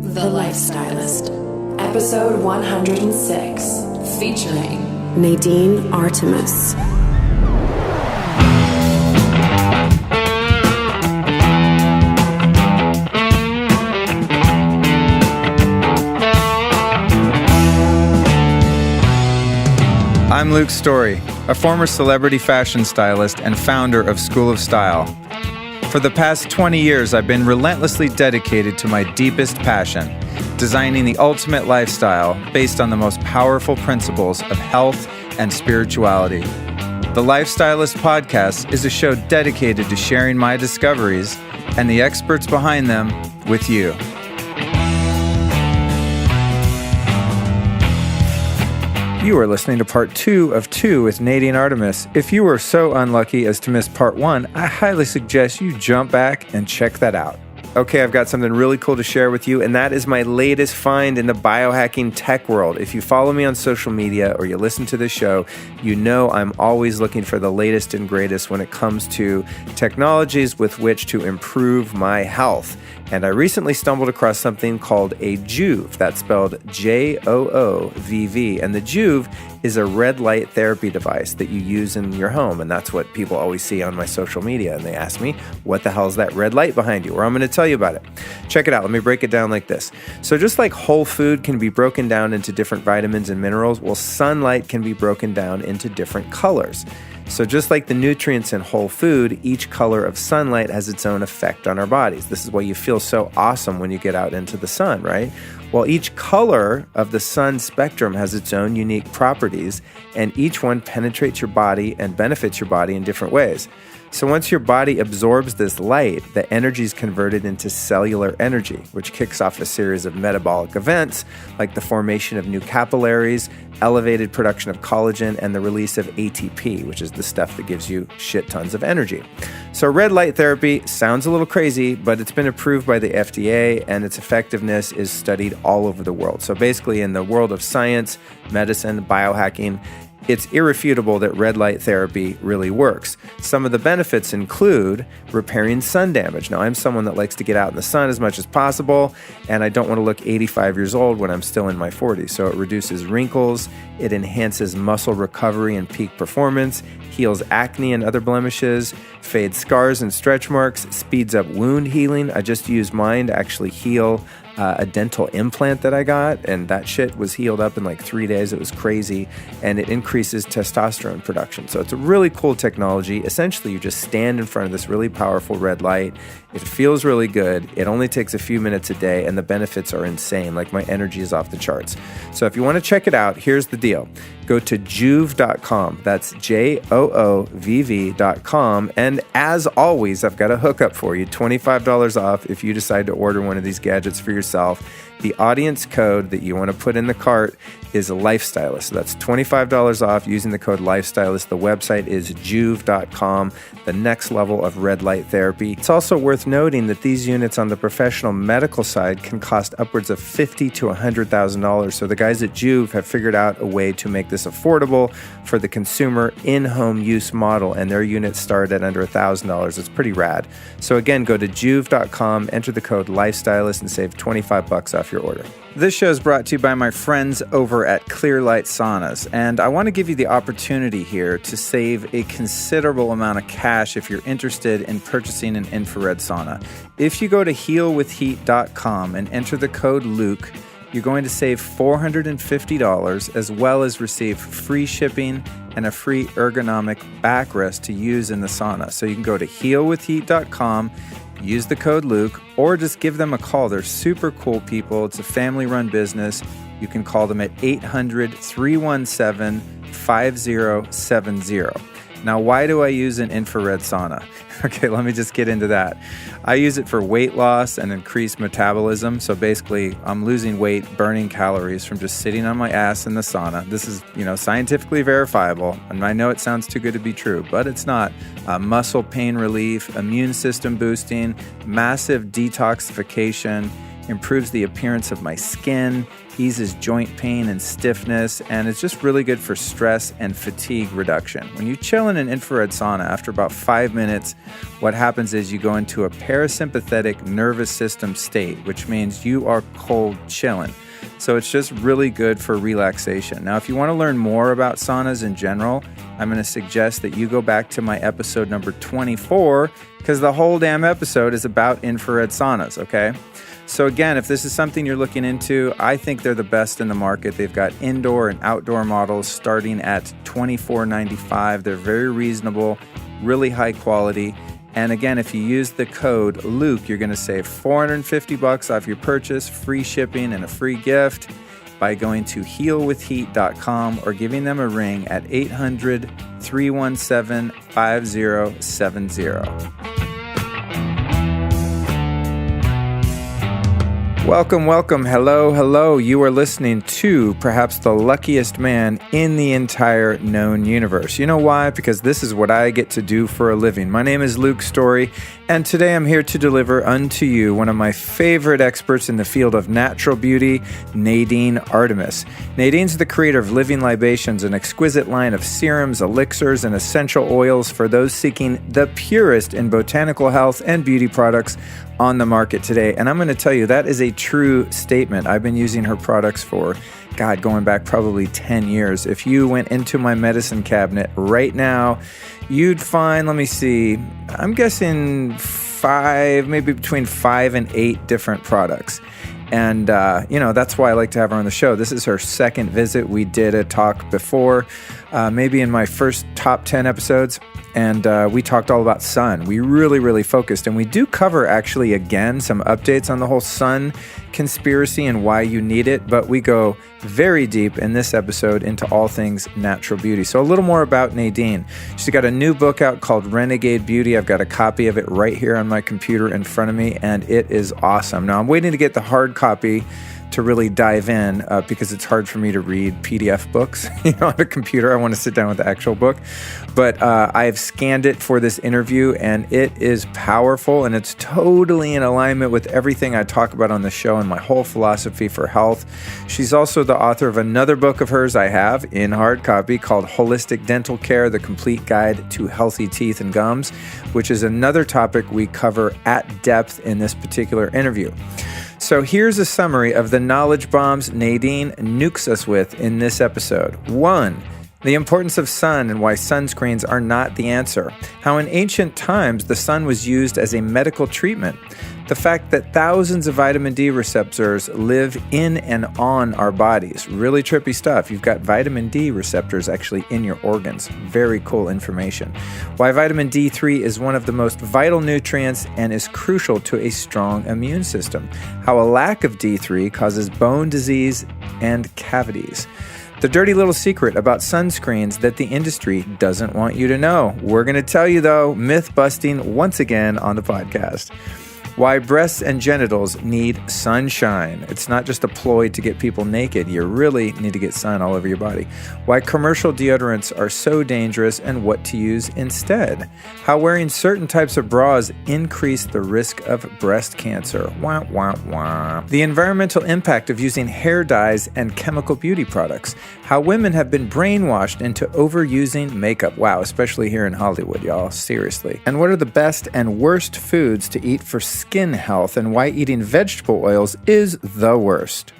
The Lifestylist, episode 106, featuring Nadine Artemis. I'm Luke Storey, a former celebrity fashion stylist and founder of School of Style. For the past 20 years, I've been relentlessly dedicated to my deepest passion, designing the ultimate lifestyle based on the most powerful principles of health and spirituality. The Lifestylist Podcast is a show dedicated to sharing my discoveries and the experts behind them with you. You are listening to part 2 of 2 with Nadine Artemis. If you were so unlucky as to miss part 1, I highly suggest you jump back and check that out. Okay, I've got something really cool to share with you, and that is my latest find in the biohacking tech world. If you follow me on social media or you listen to this show, you know I'm always looking for the latest and greatest when it comes to technologies with which to improve my health. And I recently stumbled across something called a Joovv. That's spelled Joovv. And the Joovv is a red light therapy device that you use in your home. And that's what people always see on my social media. And they ask me, what the hell is that red light behind you? Or I'm going to tell you about it. Check it out. Let me break it down like this. So just like whole food can be broken down into different vitamins and minerals, well, sunlight can be broken down into different colors. So just like the nutrients in whole food, each color of sunlight has its own effect on our bodies. This is why you feel so awesome when you get out into the sun, right? Well, each color of the sun spectrum has its own unique properties, and each one penetrates your body and benefits your body in different ways. So once your body absorbs this light, the energy is converted into cellular energy, which kicks off a series of metabolic events like the formation of new capillaries, elevated production of collagen, and the release of ATP, which is the stuff that gives you shit tons of energy. So red light therapy sounds a little crazy, but it's been approved by the FDA, and its effectiveness is studied all over the world. So basically in the world of science, medicine, biohacking, it's irrefutable that red light therapy really works. Some of the benefits include repairing sun damage. Now, I'm someone that likes to get out in the sun as much as possible, and I don't want to look 85 years old when I'm still in my 40s. So it reduces wrinkles, it enhances muscle recovery and peak performance, heals acne and other blemishes, fades scars and stretch marks, speeds up wound healing. I just used mine to actually heal a dental implant that I got, and that shit was healed up in like 3 days. It was crazy, and it increases testosterone production. So it's a really cool technology. Essentially, you just stand in front of this really powerful red light. It feels really good. It only takes a few minutes a day, and the benefits are insane. Like, my energy is off the charts. So if you want to check it out, here's the deal. Go to joovv.com. That's Joovv.com. And as always, I've got a hookup for you, $25 off if you decide to order one of these gadgets for yourself. The audience code that you want to put in the cart is a Lifestylist. So that's $25 off using the code Lifestylist. The website is joovv.com, the next level of red light therapy. It's also worth noting that these units on the professional medical side can cost upwards of $50,000 to $100,000. So the guys at Joovv have figured out a way to make this affordable for the consumer in-home use model, and their units start at under $1,000. It's pretty rad. So again, go to joovv.com, enter the code Lifestylist, and save $25 off your order. This show is brought to you by my friends over at Clearlight Saunas, and I want to give you the opportunity here to save a considerable amount of cash if you're interested in purchasing an infrared sauna. If you go to healwithheat.com and enter the code Luke, you're going to save $450 as well as receive free shipping and a free ergonomic backrest to use in the sauna. So you can go to healwithheat.com, use the code Luke, or just give them a call. They're super cool people. It's a family-run business. You can call them at 800-317-5070. Now, why do I use an infrared sauna? Okay, let me just get into that. I use it for weight loss and increased metabolism. So basically, I'm losing weight, burning calories from just sitting on my ass in the sauna. This is, scientifically verifiable. And I know it sounds too good to be true, but it's not. Muscle pain relief, immune system boosting, massive detoxification, improves the appearance of my skin, eases joint pain and stiffness, and it's just really good for stress and fatigue reduction. When you chill in an infrared sauna, after about 5 minutes, what happens is you go into a parasympathetic nervous system state, which means you are cold chilling. So it's just really good for relaxation. Now, if you want to learn more about saunas in general, I'm going to suggest that you go back to my episode number 24, because the whole damn episode is about infrared saunas, okay? So again, if this is something you're looking into, I think they're the best in the market. They've got indoor and outdoor models starting at $24.95. They're very reasonable, really high quality. And again, if you use the code Luke, you're going to save $450 off your purchase, free shipping, and a free gift by going to healwithheat.com or giving them a ring at 800-317-5070. Welcome. Hello. You are listening to perhaps the luckiest man in the entire known universe. You know why? Because this is what I get to do for a living. My name is Luke Storey, and today I'm here to deliver unto you one of my favorite experts in the field of natural beauty, Nadine Artemis. Nadine's the creator of Living Libations, an exquisite line of serums, elixirs, and essential oils for those seeking the purest in botanical health and beauty products on the market today. And I'm going to tell you, that is a true statement. I've been using her products for, going back probably 10 years. If you went into my medicine cabinet right now, you'd find, I'm guessing maybe between 5 and 8 different products. And, that's why I like to have her on the show. This is her second visit. We did a talk before, maybe in my first top 10 episodes. And we talked all about sun. We really focused. And we do cover, actually, again, some updates on the whole sun conspiracy and why you need it. But we go very deep in this episode into all things natural beauty. So a little more about Nadine. She's got a new book out called Renegade Beauty. I've got a copy of it right here on my computer in front of me, and it is awesome. Now, I'm waiting to get the hard copy to really dive in because it's hard for me to read PDF books on a computer. I want to sit down with the actual book. But I have scanned it for this interview, and it is powerful, and it's totally in alignment with everything I talk about on the show and my whole philosophy for health. She's also the author of another book of hers I have in hard copy called Holistic Dental Care, The Complete Guide to Healthy Teeth and Gums, which is another topic we cover at depth in this particular interview. So here's a summary of the knowledge bombs Nadine nukes us with in this episode. 1. The importance of sun and why sunscreens are not the answer. How in ancient times the sun was used as a medical treatment. The fact that thousands of vitamin D receptors live in and on our bodies. Really trippy stuff. You've got vitamin D receptors actually in your organs. Very cool information. Why vitamin D3 is one of the most vital nutrients and is crucial to a strong immune system. How a lack of D3 causes bone disease and cavities. The dirty little secret about sunscreens that the industry doesn't want you to know. We're going to tell you, though, myth busting once again on the podcast. Why breasts and genitals need sunshine. It's not just a ploy to get people naked. You really need to get sun all over your body. Why commercial deodorants are so dangerous and what to use instead. How wearing certain types of bras increase the risk of breast cancer. Wah, wah, wah. The environmental impact of using hair dyes and chemical beauty products. How women have been brainwashed into overusing makeup. Wow, especially here in Hollywood, y'all. Seriously. And what are the best and worst foods to eat for skin health and why eating vegetable oils is the worst.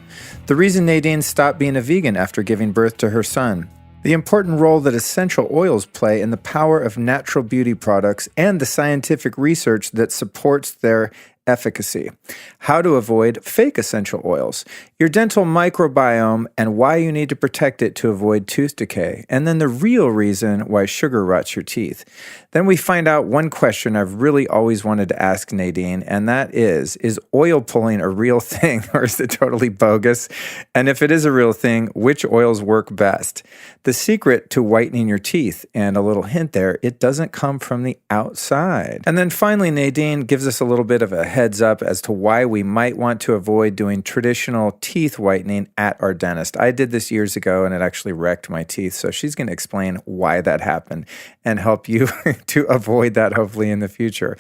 The reason Nadine stopped being a vegan after giving birth to her son. The important role that essential oils play in the power of natural beauty products and the scientific research that supports their efficacy. How to avoid fake essential oils. Your dental microbiome and why you need to protect it to avoid tooth decay. And then the real reason why sugar rots your teeth. Then we find out one question I've really always wanted to ask Nadine, and that is oil pulling a real thing or is it totally bogus? And if it is a real thing, which oils work best? The secret to whitening your teeth, and a little hint there, it doesn't come from the outside. And then finally, Nadine gives us a little bit of a heads up as to why we might want to avoid doing traditional teeth whitening at our dentist. I did this years ago and it actually wrecked my teeth. So she's going to explain why that happened and help you to avoid that hopefully in the future.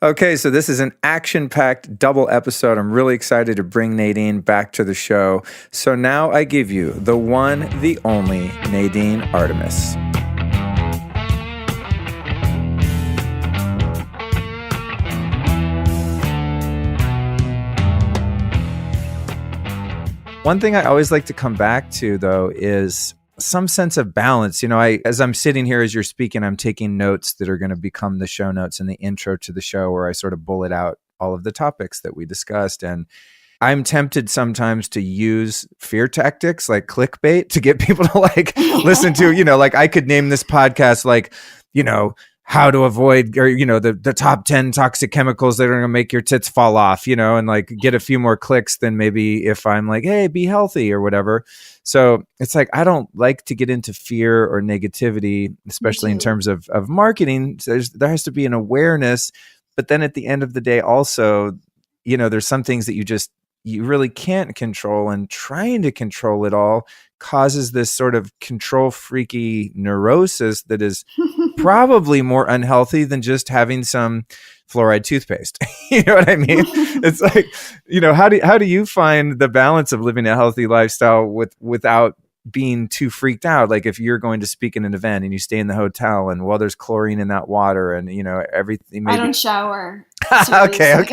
Okay, so this is an action-packed double episode. I'm really excited to bring Nadine back to the show. So now I give you the one, the only Nadine Artemis. One thing I always like to come back to, though, is some sense of balance. You know, as I'm sitting here as you're speaking, I'm taking notes that are going to become the show notes and the intro to the show, where I sort of bullet out all of the topics that we discussed. And I'm tempted sometimes to use fear tactics like clickbait to get people to like listen to, you know, like I could name this podcast like, you know, how to avoid, or, you know, the top 10 toxic chemicals that are going to make your tits fall off, you know, and like get a few more clicks than maybe if I'm like, hey, be healthy or whatever. So it's like, I don't like to get into fear or negativity, especially in terms of marketing. There has to be an awareness, but then at the end of the day, also, you know, there's some things that you really can't control, and trying to control it all causes this sort of control freaky neurosis that is probably more unhealthy than just having some fluoride toothpaste. You know what I mean? It's like, you know, how do you find the balance of living a healthy lifestyle without being too freaked out? Like if you're going to speak in an event and you stay in the hotel and there's chlorine in that water and, you know, everything. Maybe... I don't shower. Okay.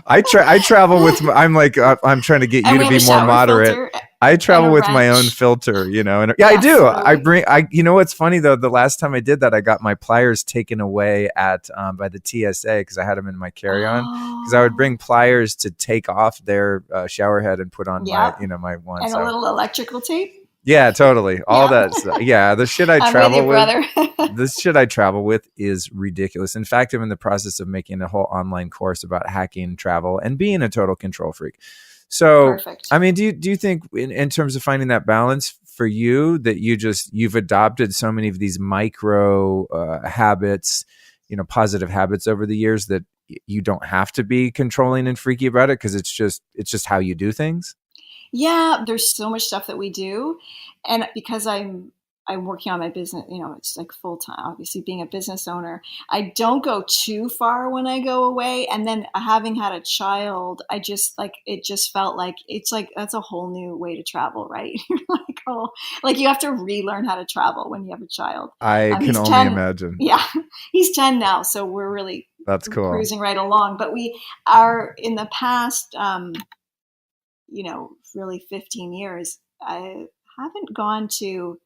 I travel with, I'm trying to get you to be more moderate. Filter. I travel with my own filter, you know, and yeah, yes, I do. You know, what's funny though, the last time I did that, I got my pliers taken away by the TSA because I had them in my carry-on, because I would bring pliers to take off their shower head and put on my one. And a little electrical tape. Yeah, totally. All that stuff. Yeah, the shit I travel with. This shit I travel with is ridiculous. In fact, I'm in the process of making a whole online course about hacking travel and being a total control freak. So, perfect. I mean, do you think in terms of finding that balance for you, that you've adopted so many of these micro habits, you know, positive habits over the years, that you don't have to be controlling and freaky about it because it's just how you do things? Yeah, there's so much stuff that we do. And because I'm working on my business, you know, it's like full time, obviously being a business owner, I don't go too far when I go away. And then having had a child, it just felt like it's like, that's a whole new way to travel, right? Like you have to relearn how to travel when you have a child. I can only 10, imagine. Yeah, he's 10 now. So we're really that's cool. Cruising right along. But we are in the past, you know, really 15 years, I haven't gone to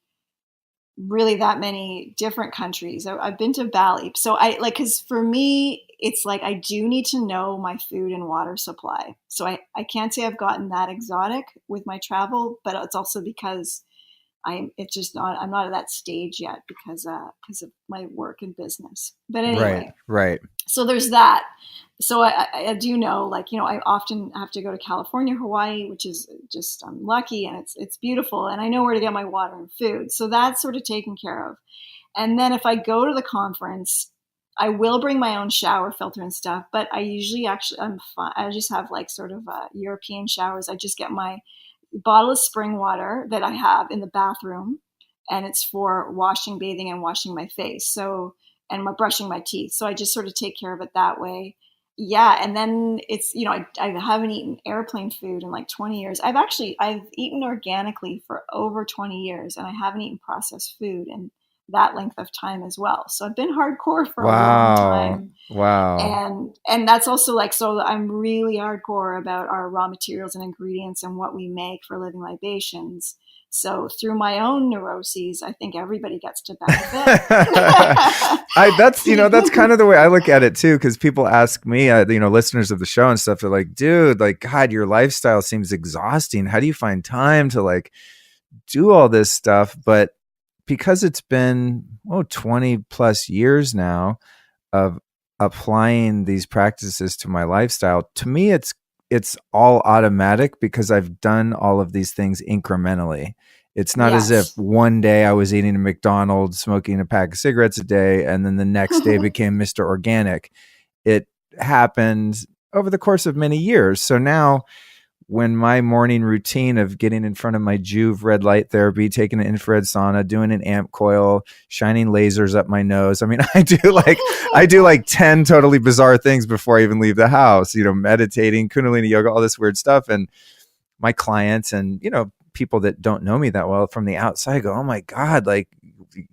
really that many different countries. I've been to Bali. So because for me, it's like, I do need to know my food and water supply. So I can't say I've gotten that exotic with my travel, but it's also because I'm not at that stage yet because of my work and business. But anyway, right. So there's that. So I do know, like, you know, I often have to go to California, Hawaii, which is just, I'm lucky and it's beautiful. And I know where to get my water and food. So that's sort of taken care of. And then if I go to the conference, I will bring my own shower filter and stuff, but I usually I'm fine. I just have like sort of European showers. I just get my bottle of spring water that I have in the bathroom, and it's for washing, bathing, and washing my face. So, and brushing my teeth. So I just sort of take care of it that way. Yeah. And then it's, you know, I haven't eaten airplane food in like 20 years. I've eaten organically for over 20 years, and I haven't eaten processed food in that length of time as well. So I've been hardcore for a long time. Wow. And that's also like, so I'm really hardcore about our raw materials and ingredients and what we make for living libations. So through my own neuroses, I think everybody gets to benefit. That's kind of the way I look at it too. Cause people ask me, listeners of the show and stuff, they're like, dude, like, God, your lifestyle seems exhausting. How do you find time to like do all this stuff? But because it's been 20 plus years now of applying these practices to my lifestyle, to me, it's all automatic because I've done all of these things incrementally. It's not as if one day I was eating a McDonald's, smoking a pack of cigarettes a day, and then the next day became Mr. Organic. happened over the course of many years. So now when my morning routine of getting in front of my Juve red light therapy, taking an infrared sauna, doing an amp coil, shining lasers up my nose. I mean, I do like 10 totally bizarre things before I even leave the house, meditating, Kundalini yoga, all this weird stuff. And my clients and, people that don't know me that well from the outside go, oh my God, like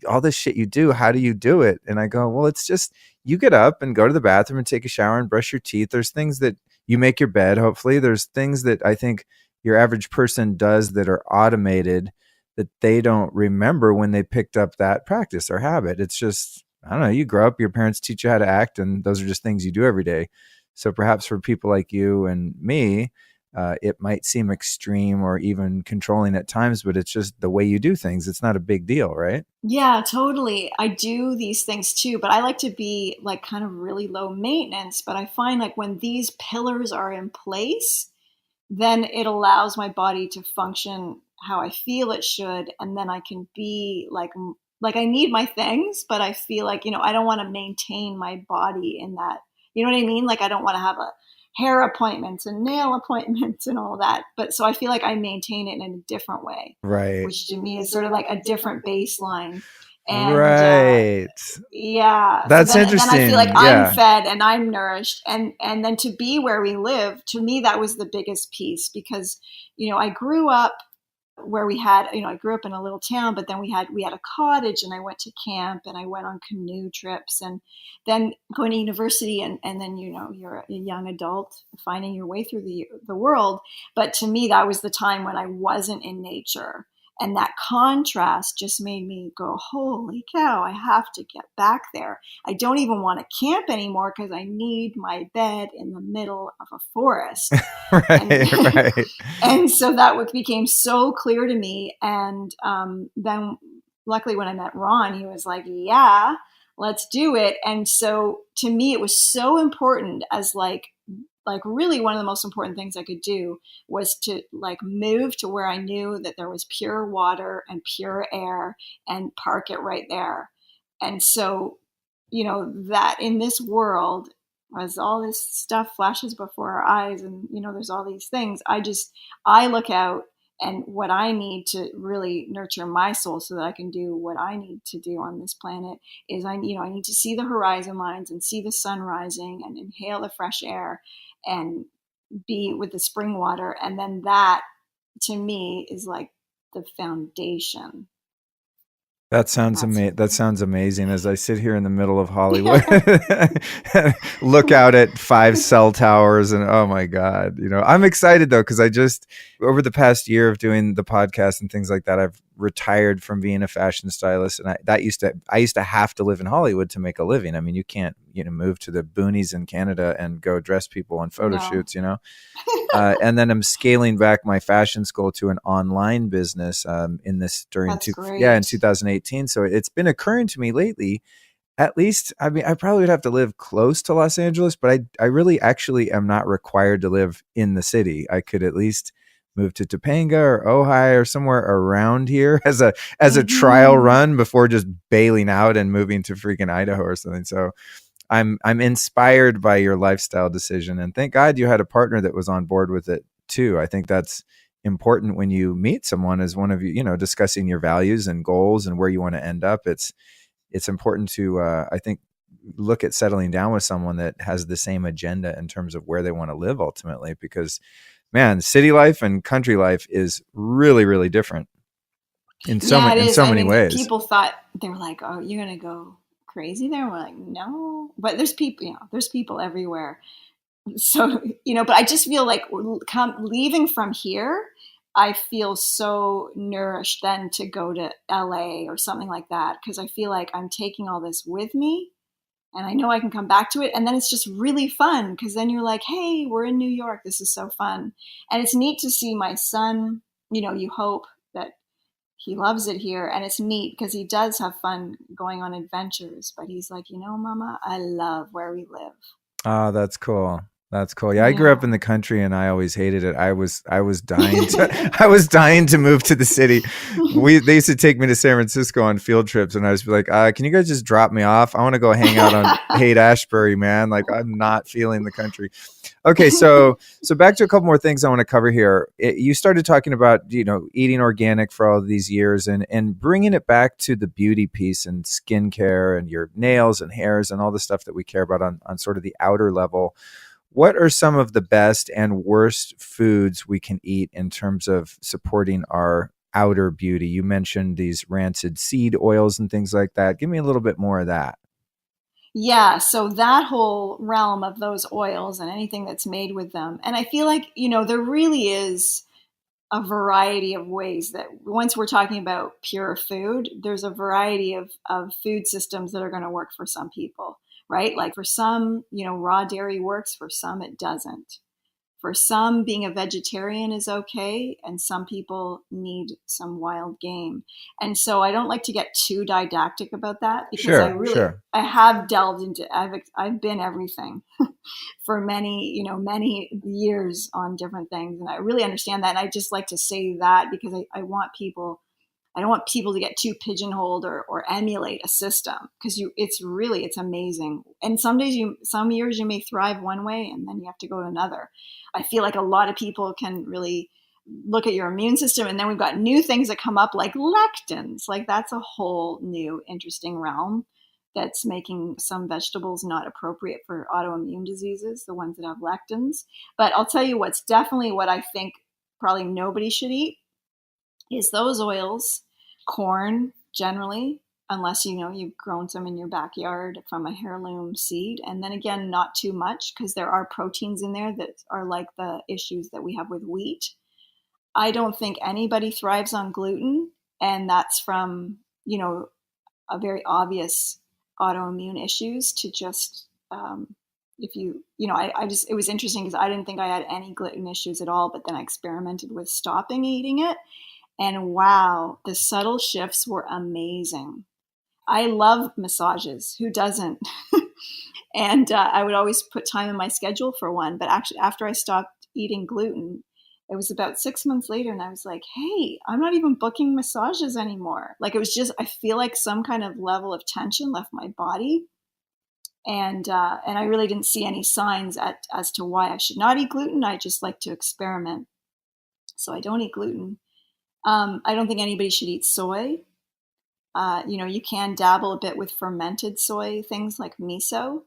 all this shit you do, how do you do it? And I go, well, it's just, you get up and go to the bathroom and take a shower and brush your teeth. There's things that you make your bed. Hopefully there's things that I think your average person does that are automated that they don't remember when they picked up that practice or habit. It's just, I don't know, you grow up, your parents teach you how to act, and those are just things you do every day. So perhaps for people like you and me, it might seem extreme or even controlling at times, but it's just the way you do things. It's not a big deal, right? Yeah, totally. I do these things too, but I like to be like kind of really low maintenance. But I find like when these pillars are in place, then it allows my body to function how I feel it should. And then I can be like I need my things, but I feel like, I don't want to maintain my body in that, you know what I mean? Like I don't want to have a hair appointments and nail appointments and all that. But so I feel like I maintain it in a different way, Right. which to me is sort of like a different baseline. And Right. yeah, so That's then I feel like interesting. I'm Yeah. fed and I'm nourished, and then to be where we live, to me that was the biggest piece because I grew up where we had, I grew up in a little town, but then we had a cottage, and I went to camp, and I went on canoe trips, and then going to university, and then you're a young adult finding your way through the world. But to me, that was the time when I wasn't in nature. And that contrast just made me go, holy cow, I have to get back there. I don't even want to camp anymore because I need my bed in the middle of a forest. And Right. Right. and so that became so clear to me. And then luckily when I met Ron, he was like, yeah, let's do it. And so to me, it was so important as like really one of the most important things I could do was to like move to where I knew that there was pure water and pure air and park it right there. And so, that in this world, as all this stuff flashes before our eyes and, there's all these things, I look out, and what I need to really nurture my soul so that I can do what I need to do on this planet is I need to see the horizon lines and see the sun rising and inhale the fresh air and be with the spring water. And then that to me is like the foundation. That sounds That's amazing. That sounds amazing. As I sit here in the middle of Hollywood, look out at 5 cell towers, and oh my God, I'm excited though because I just over the past year of doing the podcast and things like that, I've retired from being a fashion stylist, and I used to have to live in Hollywood to make a living. I mean, you can't move to the boonies in Canada and go dress people on photo shoots, and then I'm scaling back my fashion school to an online business in 2018. So it's been occurring to me lately, at least, I mean, I probably would have to live close to Los Angeles, but I really actually am not required to live in the city. I could at least move to Topanga or Ojai or somewhere around here as a trial run before just bailing out and moving to freaking Idaho or something. So I'm inspired by your lifestyle decision, and thank God you had a partner that was on board with it too. I think that's important when you meet someone as one of you, discussing your values and goals and where you want to end up. It's important to I think look at settling down with someone that has the same agenda in terms of where they want to live ultimately, because man, city life and country life is really, really different in so many ways. People thought, they were like, oh, you're going to go crazy there? We're like, no, but there's people everywhere. So, but I just feel like leaving from here, I feel so nourished then to go to LA or something like that. Cause I feel like I'm taking all this with me, and I know I can come back to it. And then it's just really fun because then you're like, hey, we're in New York. This is so fun. And it's neat to see my son, you hope that he loves it here. And it's neat because he does have fun going on adventures. But he's like, Mama, I love where we live. Oh, that's cool. That's cool. Yeah, I grew Yeah. up in the country and I always hated it. I was dying to I was dying to move to the city. They used to take me to San Francisco on field trips and I was like, can you guys just drop me off? I want to go hang out on Haight-Ashbury, man. Like I'm not feeling the country. Okay, so back to a couple more things I want to cover here. You started talking about, eating organic for all of these years and bringing it back to the beauty piece and skincare and your nails and hairs and all the stuff that we care about on sort of the outer level. What are some of the best and worst foods we can eat in terms of supporting our outer beauty? You mentioned these rancid seed oils and things like that. Give me a little bit more of that. Yeah, so that whole realm of those oils and anything that's made with them. And I feel like, there really is a variety of ways that once we're talking about pure food, there's a variety of food systems that are going to work for some people, right? Like for some, raw dairy works, for some it doesn't. For some, being a vegetarian is okay, and some people need some wild game. And so I don't like to get too didactic about that because Sure. I have delved into, I've been everything for many years on different things. And I really understand that. And I just like to say that because I don't want people to get too pigeonholed or emulate a system because it's amazing. And some years you may thrive one way and then you have to go to another. I feel like a lot of people can really look at your immune system, and then we've got new things that come up like lectins. Like that's a whole new interesting realm that's making some vegetables not appropriate for autoimmune diseases, the ones that have lectins. But I'll tell you what's definitely what I think probably nobody should eat is those oils, corn generally, unless you've grown some in your backyard from a heirloom seed. And then again, not too much because there are proteins in there that are like the issues that we have with wheat. I don't think anybody thrives on gluten, and that's from, a very obvious autoimmune issues to just if I just, it was interesting because I didn't think I had any gluten issues at all, but then I experimented with stopping eating it. And wow, the subtle shifts were amazing. I love massages. Who doesn't? And I would always put time in my schedule for one. But actually, after I stopped eating gluten, it was about 6 months later, and I was like, hey, I'm not even booking massages anymore. Like it was just, I feel like some kind of level of tension left my body. And I really didn't see any signs as to why I should not eat gluten. I just like to experiment. So I don't eat gluten. I don't think anybody should eat soy. You can dabble a bit with fermented soy, things like miso.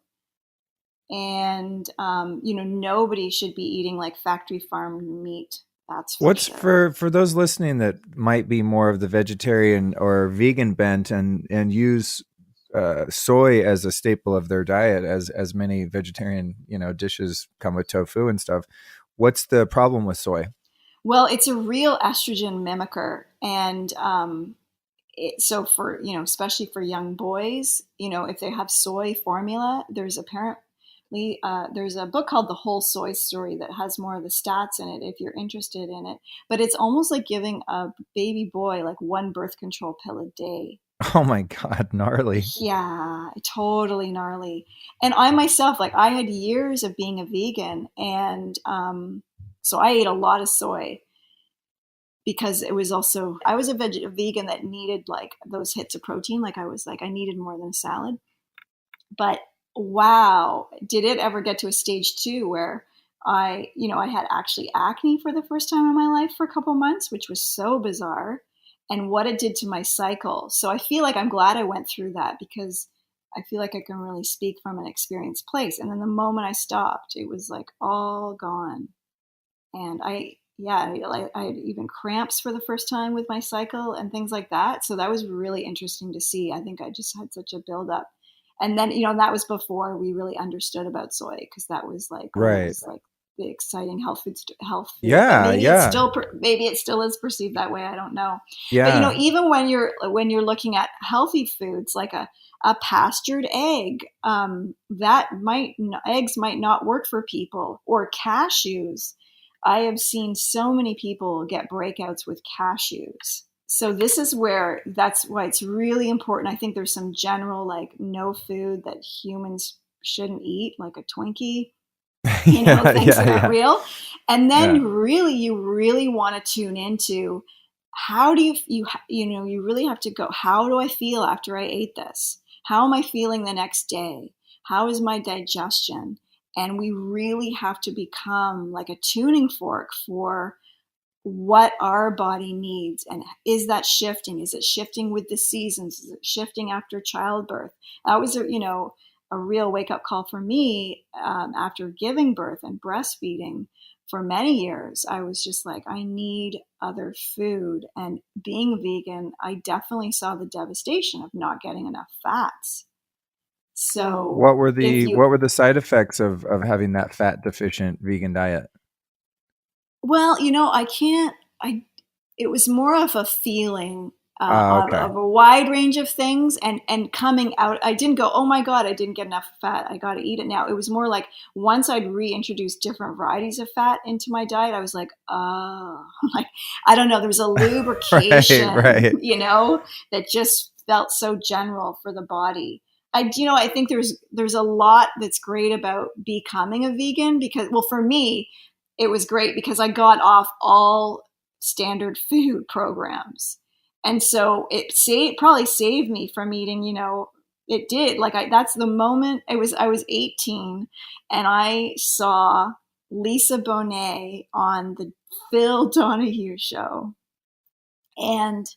And, nobody should be eating like factory farmed meat. That's for What's sure. for those listening that might be more of the vegetarian or vegan bent and use soy as a staple of their diet, as many vegetarian dishes come with tofu and stuff. What's the problem with soy? Well, it's a real estrogen mimicker. And so for, especially for young boys, if they have soy formula, there's a book called The Whole Soy Story that has more of the stats in it if you're interested in it. But it's almost like giving a baby boy like one birth control pill a day. Oh my God, gnarly. Yeah, totally gnarly. And I myself, like I had years of being a vegan, and so I ate a lot of soy because it was also I was a vegan that needed like those hits of protein. Like I was like I needed more than a salad. But wow, did it ever get to a stage too where I had actually acne for the first time in my life for a couple months, which was so bizarre, and what it did to my cycle. So I feel like I'm glad I went through that because I feel like I can really speak from an experienced place. And then the moment I stopped, it was like all gone. And I had even cramps for the first time with my cycle and things like that. So that was really interesting to see. I think I just had such a buildup. And then, that was before we really understood about soy because that was like one of Right. those like the exciting health food. But Yeah, yeah, maybe it still is perceived that way. I don't know. But yeah. even when you're looking at healthy foods like a pastured egg, eggs might not work for people, or cashews. I have seen so many people get breakouts with cashews. So that's why it's really important. I think there's some general like no food that humans shouldn't eat, like a Twinkie. Yeah, things yeah, that aren't yeah, real. And yeah. then really, you really want to tune into how do you really have to go, how do I feel after I ate this? How am I feeling the next day? How is my digestion? And we really have to become like a tuning fork for what our body needs. And is that shifting? Is it shifting with the seasons? Is it shifting after childbirth? That was a real wake-up call for me, after giving birth and breastfeeding for many years. I was just like, I need other food. And being vegan, I definitely saw the devastation of not getting enough fats. So if you What were the side effects of having that fat deficient vegan diet? Well, I can't. It was more of a feeling, Ah, okay. of a wide range of things, and coming out. I didn't go, oh my god, I didn't get enough fat. I got to eat it now. It was more like once I'd reintroduced different varieties of fat into my diet, I was like, oh, like I don't know. There was a Right, lubrication, right. that just felt so general for the body. I think there's a lot that's great about becoming a vegan because, well, for me, it was great because I got off all standard food programs. And so probably saved me from eating, it did. Like that's the moment I was 18 and I saw Lisa Bonet on the Phil Donahue show. And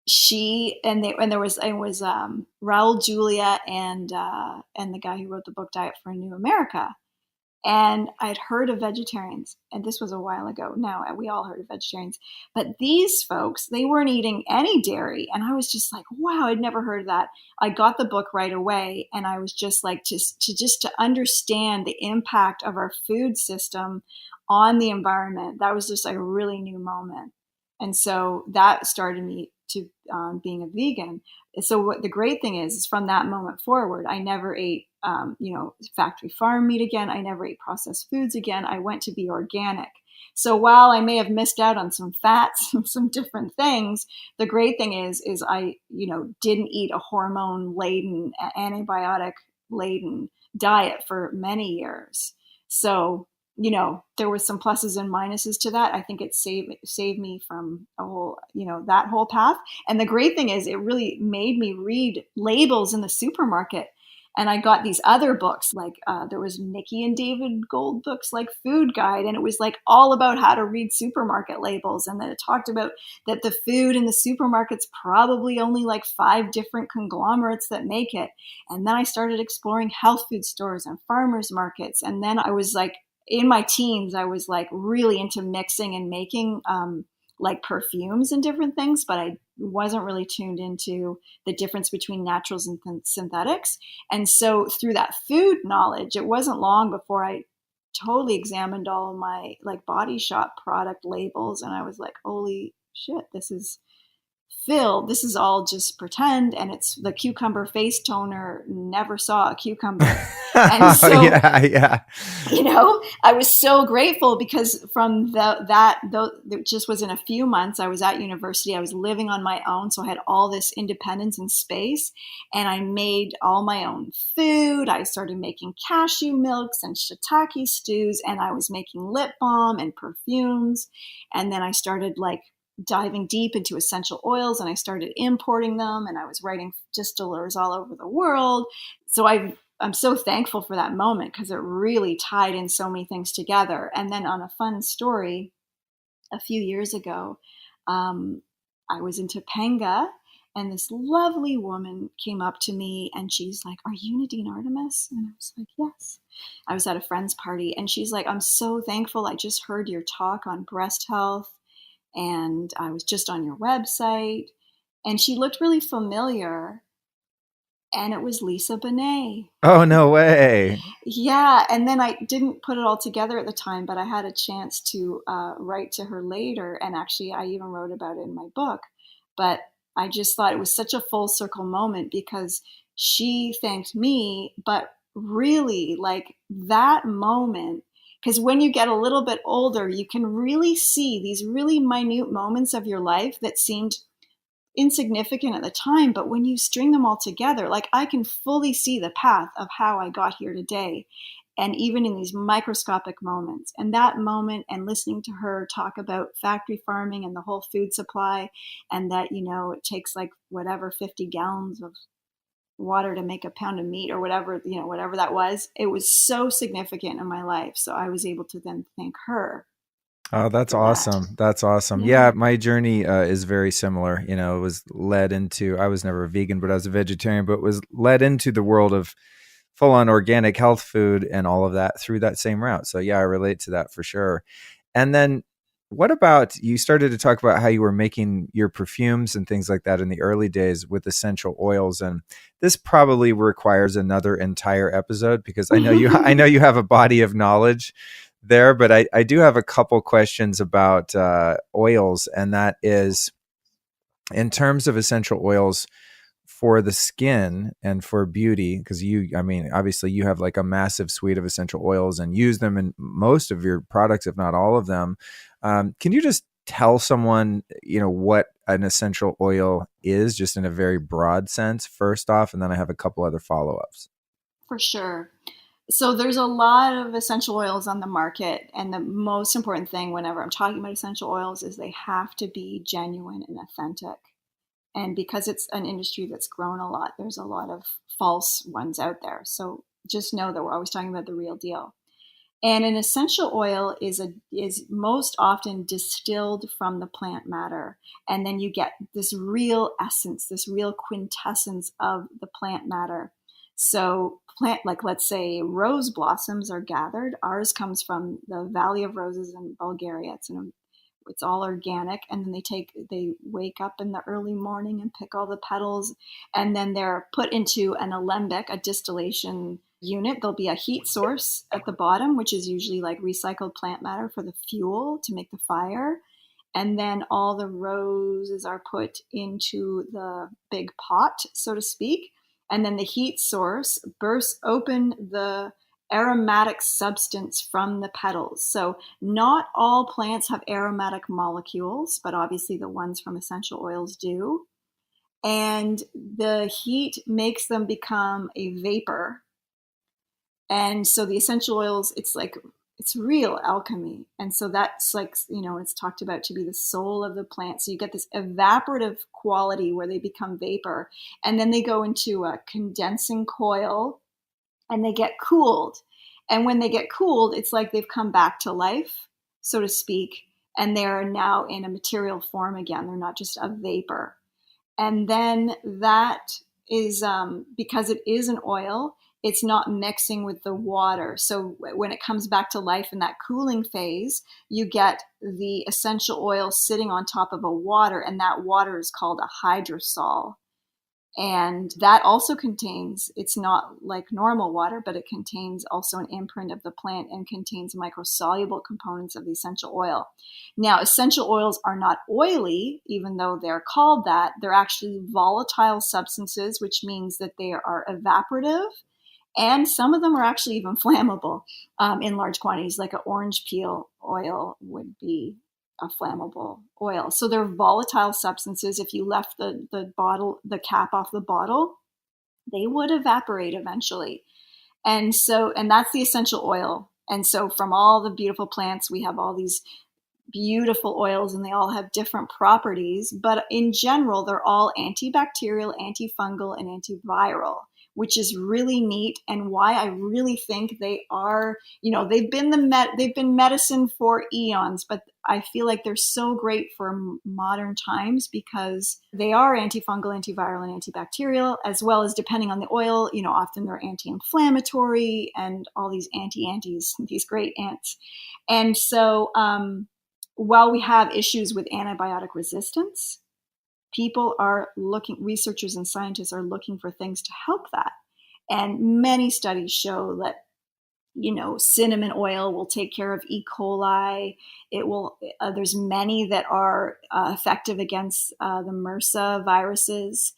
there was Raul Julia and the guy who wrote the book Diet for a New America. And I'd heard of vegetarians, and this was a while ago. Now we all heard of vegetarians, but these folks, they weren't eating any dairy. And I was just like, wow, I'd never heard of that. I got the book right away. And I was just like, to understand the impact of our food system on the environment. That was just like a really new moment. And so that started me to being a vegan. So what the great thing is from that moment forward, I never ate, factory farm meat again. I never ate processed foods again. I went to be organic. So while I may have missed out on some fats and some different things, the great thing is I, didn't eat a hormone laden, antibiotic laden diet for many years. So, there was some pluses and minuses to that. I think it saved me from a whole, that whole path. And the great thing is it really made me read labels in the supermarket. And I got these other books, like there was Nikki and David Gold books, like Food Guide, and it was like all about how to read supermarket labels. And then it talked about that the food in the supermarket's probably only like 5 different conglomerates that make it. And then I started exploring health food stores and farmers markets. And then I was like, in my teens, I was like really into mixing and making like perfumes and different things, but I wasn't really tuned into the difference between naturals and synthetics. And so through that food knowledge, it wasn't long before I totally examined all of my like Body Shop product labels. And I was like, holy shit, this is this is all just pretend. And it's the cucumber face toner, never saw a cucumber. And so, Yeah, yeah. I was so grateful because from it just was in a few months. I was at university. I was living on my own. So I had all this independence and space, and I made all my own food. I started making cashew milks and shiitake stews, and I was making lip balm and perfumes. And then I started like diving deep into essential oils, and I started importing them, and I was writing distillers all over the world. So I'm so thankful for that moment because it really tied in so many things together. And then on a fun story, a few years ago, I was in Topanga, and this lovely woman came up to me and she's like, "Are you Nadine Artemis?" And I was like, "Yes." I was at a friend's party, and she's like, "I'm so thankful. I just heard your talk on breast health, and I was just on your website." And she looked really familiar, and it was Lisa Bonet. Oh, no way. Yeah, and then I didn't put it all together at the time, but I had a chance to write to her later, and actually I even wrote about it in my book. But I just thought it was such a full circle moment because she thanked me, but really like that moment, because when you get a little bit older, you can really see these really minute moments of your life that seemed insignificant at the time, but when you string them all together, like I can fully see the path of how I got here today. and even in these microscopic moments. And that moment, and listening to her talk about factory farming and the whole food supply, and that, it takes like whatever 50 gallons of water to make a pound of meat or whatever, whatever that was, it was so significant in my life. So I was able to then thank her. Oh, that's awesome. That's awesome. Yeah, my journey is very similar. It was led into, I was never a vegan, but I was a vegetarian, but was led into the world of full on organic health food and all of that through that same route. So yeah, I relate to that for sure. And then what about, you started to talk about how you were making your perfumes and things like that in the early days with essential oils. And this probably requires another entire episode because I know I know you have a body of knowledge there, but I do have a couple questions about oils, and that is, in terms of essential oils for the skin and for beauty, because obviously you have like a massive suite of essential oils and use them in most of your products, if not all of them. Can you just tell someone, what an essential oil is, just in a very broad sense, first off, and then I have a couple other follow-ups. For sure. So there's a lot of essential oils on the market, and the most important thing whenever I'm talking about essential oils is they have to be genuine and authentic. And because it's an industry that's grown a lot, there's a lot of false ones out there. So just know that we're always talking about the real deal. And an essential oil is most often distilled from the plant matter. And then you get this real essence, this real quintessence of the plant matter. So like let's say rose blossoms are gathered. Ours comes from the Valley of Roses in Bulgaria. It's all organic, and then they wake up in the early morning and pick all the petals, and then they're put into an alembic, a distillation unit. There'll be a heat source at the bottom, which is usually like recycled plant matter for the fuel to make the fire. And then all the roses are put into the big pot, so to speak. And then the heat source bursts open the aromatic substance from the petals. So not all plants have aromatic molecules, but obviously the ones from essential oils do. And the heat makes them become a vapor. And so the essential oils, it's real alchemy. And so that's like, it's talked about to be the soul of the plant. So you get this evaporative quality where they become vapor, and then they go into a condensing coil and they get cooled. And when they get cooled, it's like they've come back to life, so to speak, and they're now in a material form again. They're not just a vapor. And then that is, because it is an oil, it's not mixing with the water. So when it comes back to life in that cooling phase, you get the essential oil sitting on top of a water, and that water is called a hydrosol. And that also contains, it's not like normal water, but it contains also an imprint of the plant and contains microsoluble components of the essential oil. Now, essential oils are not oily, even though they're called that. They're actually volatile substances, which means that they are evaporative. And some of them are actually even flammable in large quantities, like an orange peel oil would be a flammable oil. So they're volatile substances. If you left the cap off the bottle, they would evaporate eventually. And that's the essential oil. And so from all the beautiful plants, we have all these beautiful oils, and they all have different properties. But in general, they're all antibacterial, antifungal, and antiviral, which is really neat, and why I really think they are, they've been medicine for eons, but I feel like they're so great for modern times because they are antifungal, antiviral, and antibacterial, as well as, depending on the oil, often they're anti-inflammatory and all these antis, these great ants. And so while we have issues with antibiotic resistance, researchers and scientists are looking for things to help that. And many studies show that, cinnamon oil will take care of E. coli. It will, there's many that are effective against the MRSA viruses.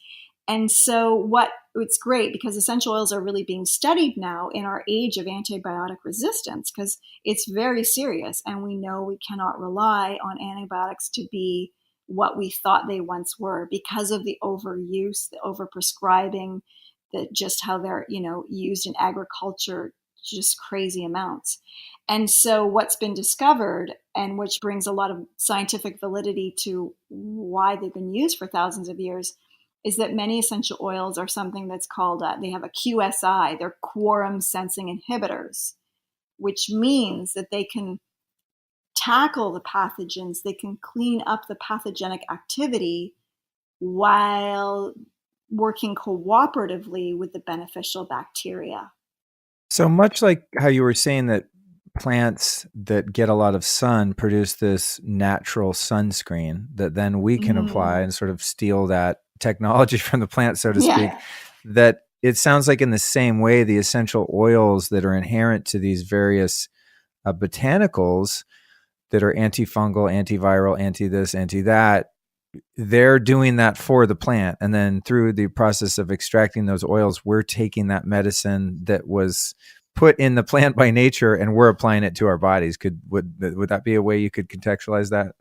And so it's great because essential oils are really being studied now in our age of antibiotic resistance, because it's very serious. And we know we cannot rely on antibiotics to be what we thought they once were because of the overuse, the overprescribing, just how they're, used in agriculture just crazy amounts. And so what's been discovered, and which brings a lot of scientific validity to why they've been used for thousands of years, is that many essential oils are something that's called, they have a QSI, they're quorum sensing inhibitors, which means that they can tackle the pathogens, they can clean up the pathogenic activity while working cooperatively with the beneficial bacteria. So much like how you were saying that plants that get a lot of sun produce this natural sunscreen that then we can apply and sort of steal that technology from the plant, so to speak, that it sounds like in the same way, the essential oils that are inherent to these various botanicals that are antifungal, antiviral, anti-this, anti-that, they're doing that for the plant. And then through the process of extracting those oils, we're taking that medicine that was put in the plant by nature and we're applying it to our bodies. Would that be a way you could contextualize that?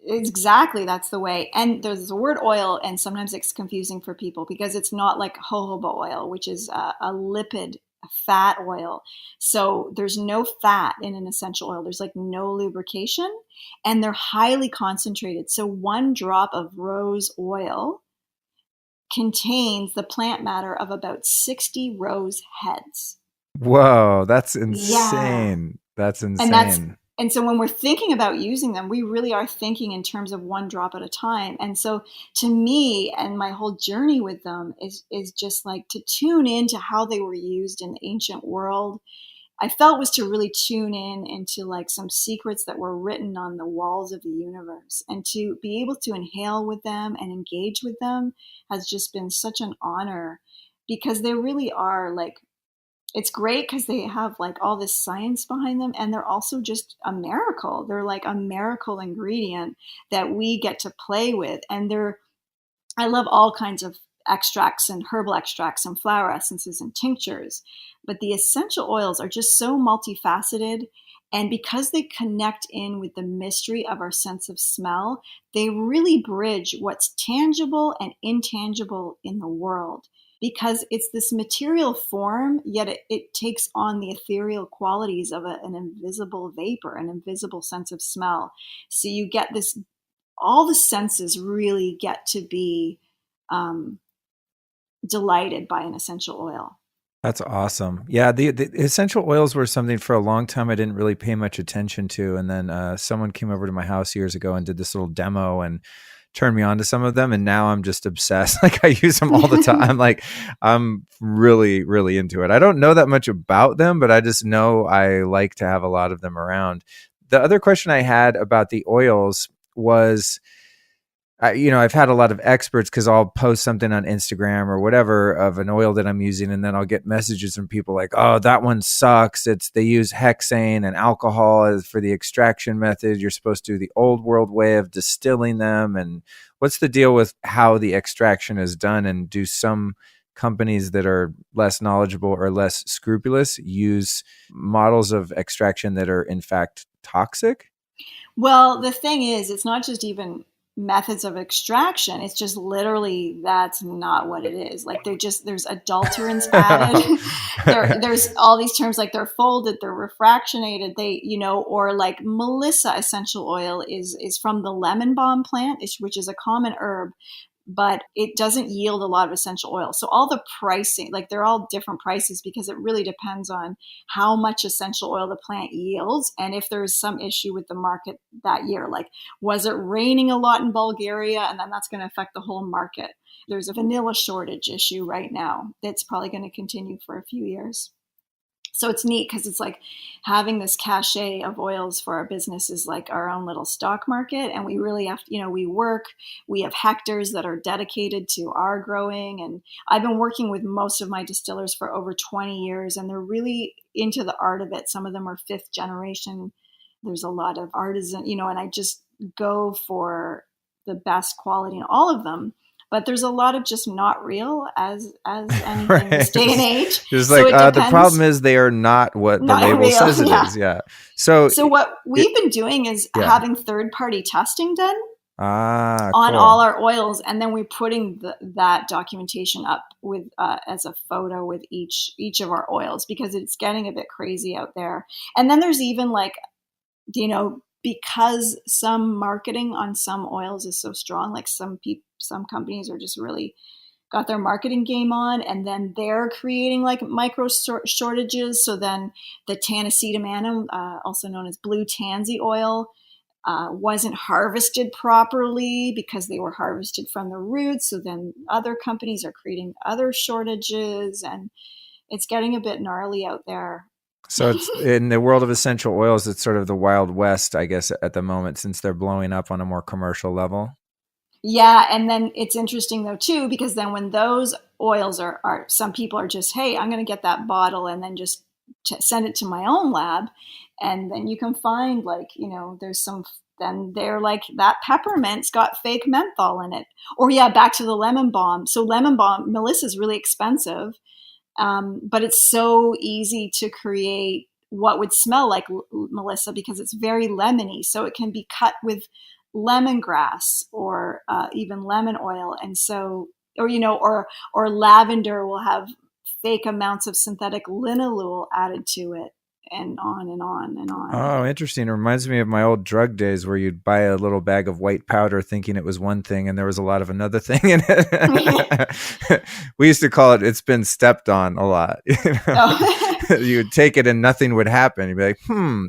Exactly, that's the way. And there's the word oil, and sometimes it's confusing for people because it's not like jojoba oil, which is a lipid fat oil. So there's no fat in an essential oil. There's like no lubrication, and they're highly concentrated. So 1 drop of rose oil contains the plant matter of about 60 rose heads. Whoa, that's insane. Yeah. That's insane. And so when we're thinking about using them, we really are thinking in terms of 1 drop at a time. And so to me, and my whole journey with them is just like to tune into how they were used in the ancient world. I felt was to really tune into like some secrets that were written on the walls of the universe, and to be able to inhale with them and engage with them has just been such an honor, because they really are like, it's great because they have like all this science behind them, and they're also just a miracle. They're like a miracle ingredient that we get to play with. And I love all kinds of extracts and herbal extracts and flower essences and tinctures, but the essential oils are just so multifaceted. And because they connect in with the mystery of our sense of smell, they really bridge what's tangible and intangible in the world. Because it's this material form, yet it takes on the ethereal qualities of an invisible vapor, an invisible sense of smell. So you get this, all the senses really get to be delighted by an essential oil. That's awesome. Yeah, the essential oils were something for a long time I didn't really pay much attention to. And then someone came over to my house years ago and did this little demo and turned me on to some of them, and now I'm just obsessed. Like I use them all the time. Like I'm really, really into it. I don't know that much about them, but I just know I like to have a lot of them around. The other question I had about the oils was, I've had a lot of experts, because I'll post something on Instagram or whatever of an oil that I'm using, and then I'll get messages from people like, "Oh, that one sucks. They use hexane and alcohol for the extraction method. You're supposed to do the old world way of distilling them." And what's the deal with how the extraction is done? And do some companies that are less knowledgeable or less scrupulous use models of extraction that are in fact toxic? Well, the thing is, it's not just even methods of extraction. It's just literally, that's not what it is. Like there's adulterants added. There's all these terms, like they're folded, they're refractionated, or like Melissa essential oil is from the lemon balm plant, which is a common herb, but it doesn't yield a lot of essential oil. So all the pricing, like they're all different prices, because it really depends on how much essential oil the plant yields, and if there's some issue with the market that year. Like, was it raining a lot in Bulgaria? And then that's going to affect the whole market. There's a vanilla shortage issue right now that's probably going to continue for a few years. So it's neat, because it's like having this cachet of oils for our business is like our own little stock market. And we really have to, we have hectares that are dedicated to our growing. And I've been working with most of my distillers for over 20 years, and they're really into the art of it. Some of them are 5th generation. There's a lot of artisan, and I just go for the best quality in all of them. But there's a lot of just not real as anything right. In this day and age. Just like the problem is they are not what the label real. Says it is. Yeah. So what we've been doing is having third-party testing done. on Cool. all our oils, and then we're putting that documentation up with as a photo with each of our oils, because it's getting a bit crazy out there. And then there's even like, because some marketing on some oils is so strong, like some companies are just really got their marketing game on, and then they're creating like micro shortages. So then the tannacetamanum, also known as blue tansy oil, wasn't harvested properly because they were harvested from the roots. So then other companies are creating other shortages, and it's getting a bit gnarly out there. So it's in the world of essential oils, it's sort of the Wild West, I guess, at the moment, since they're blowing up on a more commercial level. Yeah. And then it's interesting though, too, because then when those oils are some people are just, hey, I'm going to get that bottle and then just send it to my own lab. And then you can find like, there's some, then they're like, that peppermint's got fake menthol in it. Or yeah, back to the lemon balm. So lemon balm, Melissa's really expensive, but it's so easy to create what would smell like Melissa because it's very lemony. So it can be cut with lemongrass or even lemon oil. And so, or lavender will have fake amounts of synthetic linalool added to it, and on and on and on. Oh, interesting. It reminds me of my old drug days where you'd buy a little bag of white powder thinking it was one thing and there was a lot of another thing in it. We used to call it, it's been stepped on a lot. You would take it and nothing would happen. You'd be like,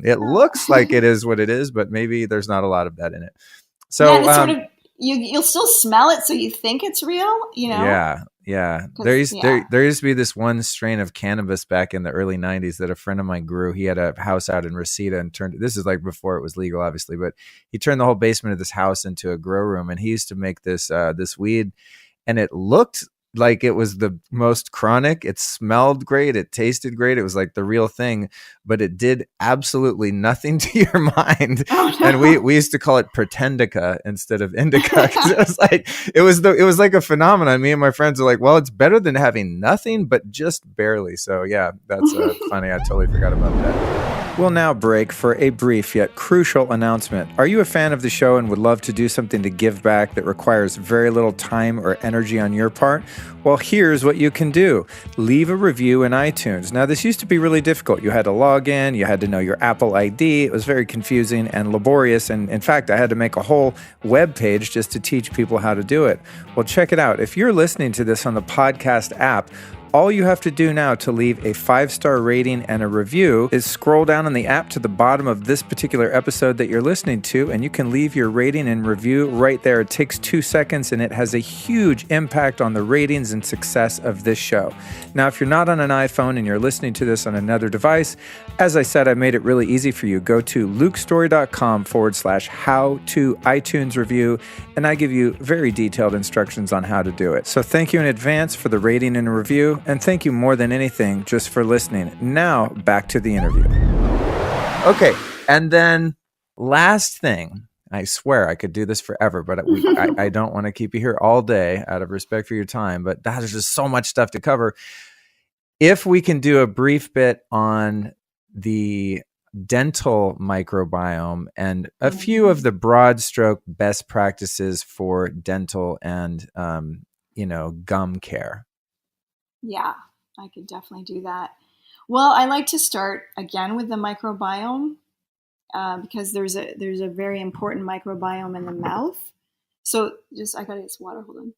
it looks like it is what it is, but maybe there's not a lot of that in it. So yeah, sort of, you'll still smell it, so you think it's real, Yeah. There used to be this one strain of cannabis back in the early 90s that a friend of mine grew. He had a house out in Reseda and this is like before it was legal, obviously, but he turned the whole basement of this house into a grow room, and he used to make this weed, and it looked like it was the most chronic. It smelled great. It tasted great. It was like the real thing, but it did absolutely nothing to your mind. Oh, no. And we used to call it pretendica instead of indica, because it was like a phenomenon. Me and my friends are like, well, it's better than having nothing, but just barely. So yeah, that's funny. I totally forgot about that. We'll now break for a brief yet crucial announcement. Are you a fan of the show and would love to do something to give back that requires very little time or energy on your part? Well, here's what you can do. Leave a review in iTunes. Now, this used to be really difficult. You had to log in, you had to know your Apple ID. It was very confusing and laborious. And in fact, I had to make a whole web page just to teach people how to do it. Well, check it out. If you're listening to this on the podcast app, all you have to do now to leave a 5-star rating and a review is scroll down on the app to the bottom of this particular episode that you're listening to, and you can leave your rating and review right there. It takes 2 seconds, and it has a huge impact on the ratings and success of this show. Now, if you're not on an iPhone and you're listening to this on another device, as I said, I made it really easy for you. Go to lukestorey.com/how-to iTunes review, and I give you very detailed instructions on how to do it. So thank you in advance for the rating and review. And thank you more than anything just for listening. Now, back to the interview. Okay, and then last thing, I swear I could do this forever, but I don't want to keep you here all day out of respect for your time, but there's just so much stuff to cover. If we can do a brief bit on the dental microbiome and a few of the broad stroke best practices for dental and, gum care. Yeah, I could definitely do that. Well, I like to start again with the microbiome because there's a very important microbiome in the mouth. So I got to get some water. Hold on.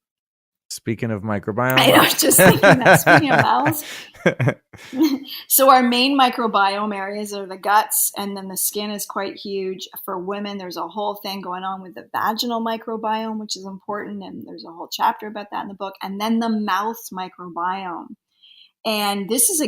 Speaking of microbiome. I was just thinking that. Speaking of mouths. So our main microbiome areas are the guts, and then the skin is quite huge. For women, there's a whole thing going on with the vaginal microbiome, which is important, and there's a whole chapter about that in the book. And then the mouth microbiome. And this has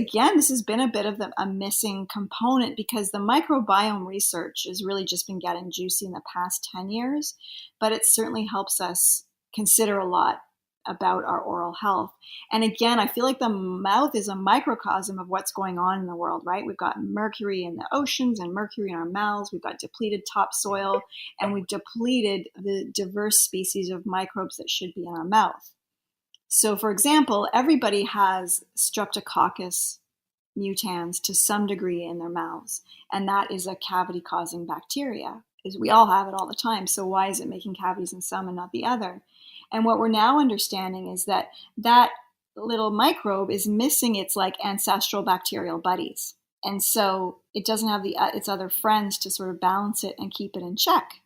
been a bit of a missing component because the microbiome research has really just been getting juicy in the past 10 years, but it certainly helps us consider a lot about our oral health. And again, I feel like the mouth is a microcosm of what's going on in the world, right? We've got mercury in the oceans and mercury in our mouths. We've got depleted topsoil, and we've depleted the diverse species of microbes that should be in our mouth. So for example, everybody has Streptococcus mutans to some degree in their mouths, and that is a cavity-causing bacteria. is we all have it all the time. So why is it making cavities in some and not the other? And what we're now understanding is that that little microbe is missing its like ancestral bacterial buddies. And so it doesn't have its other friends to sort of balance it and keep it in check.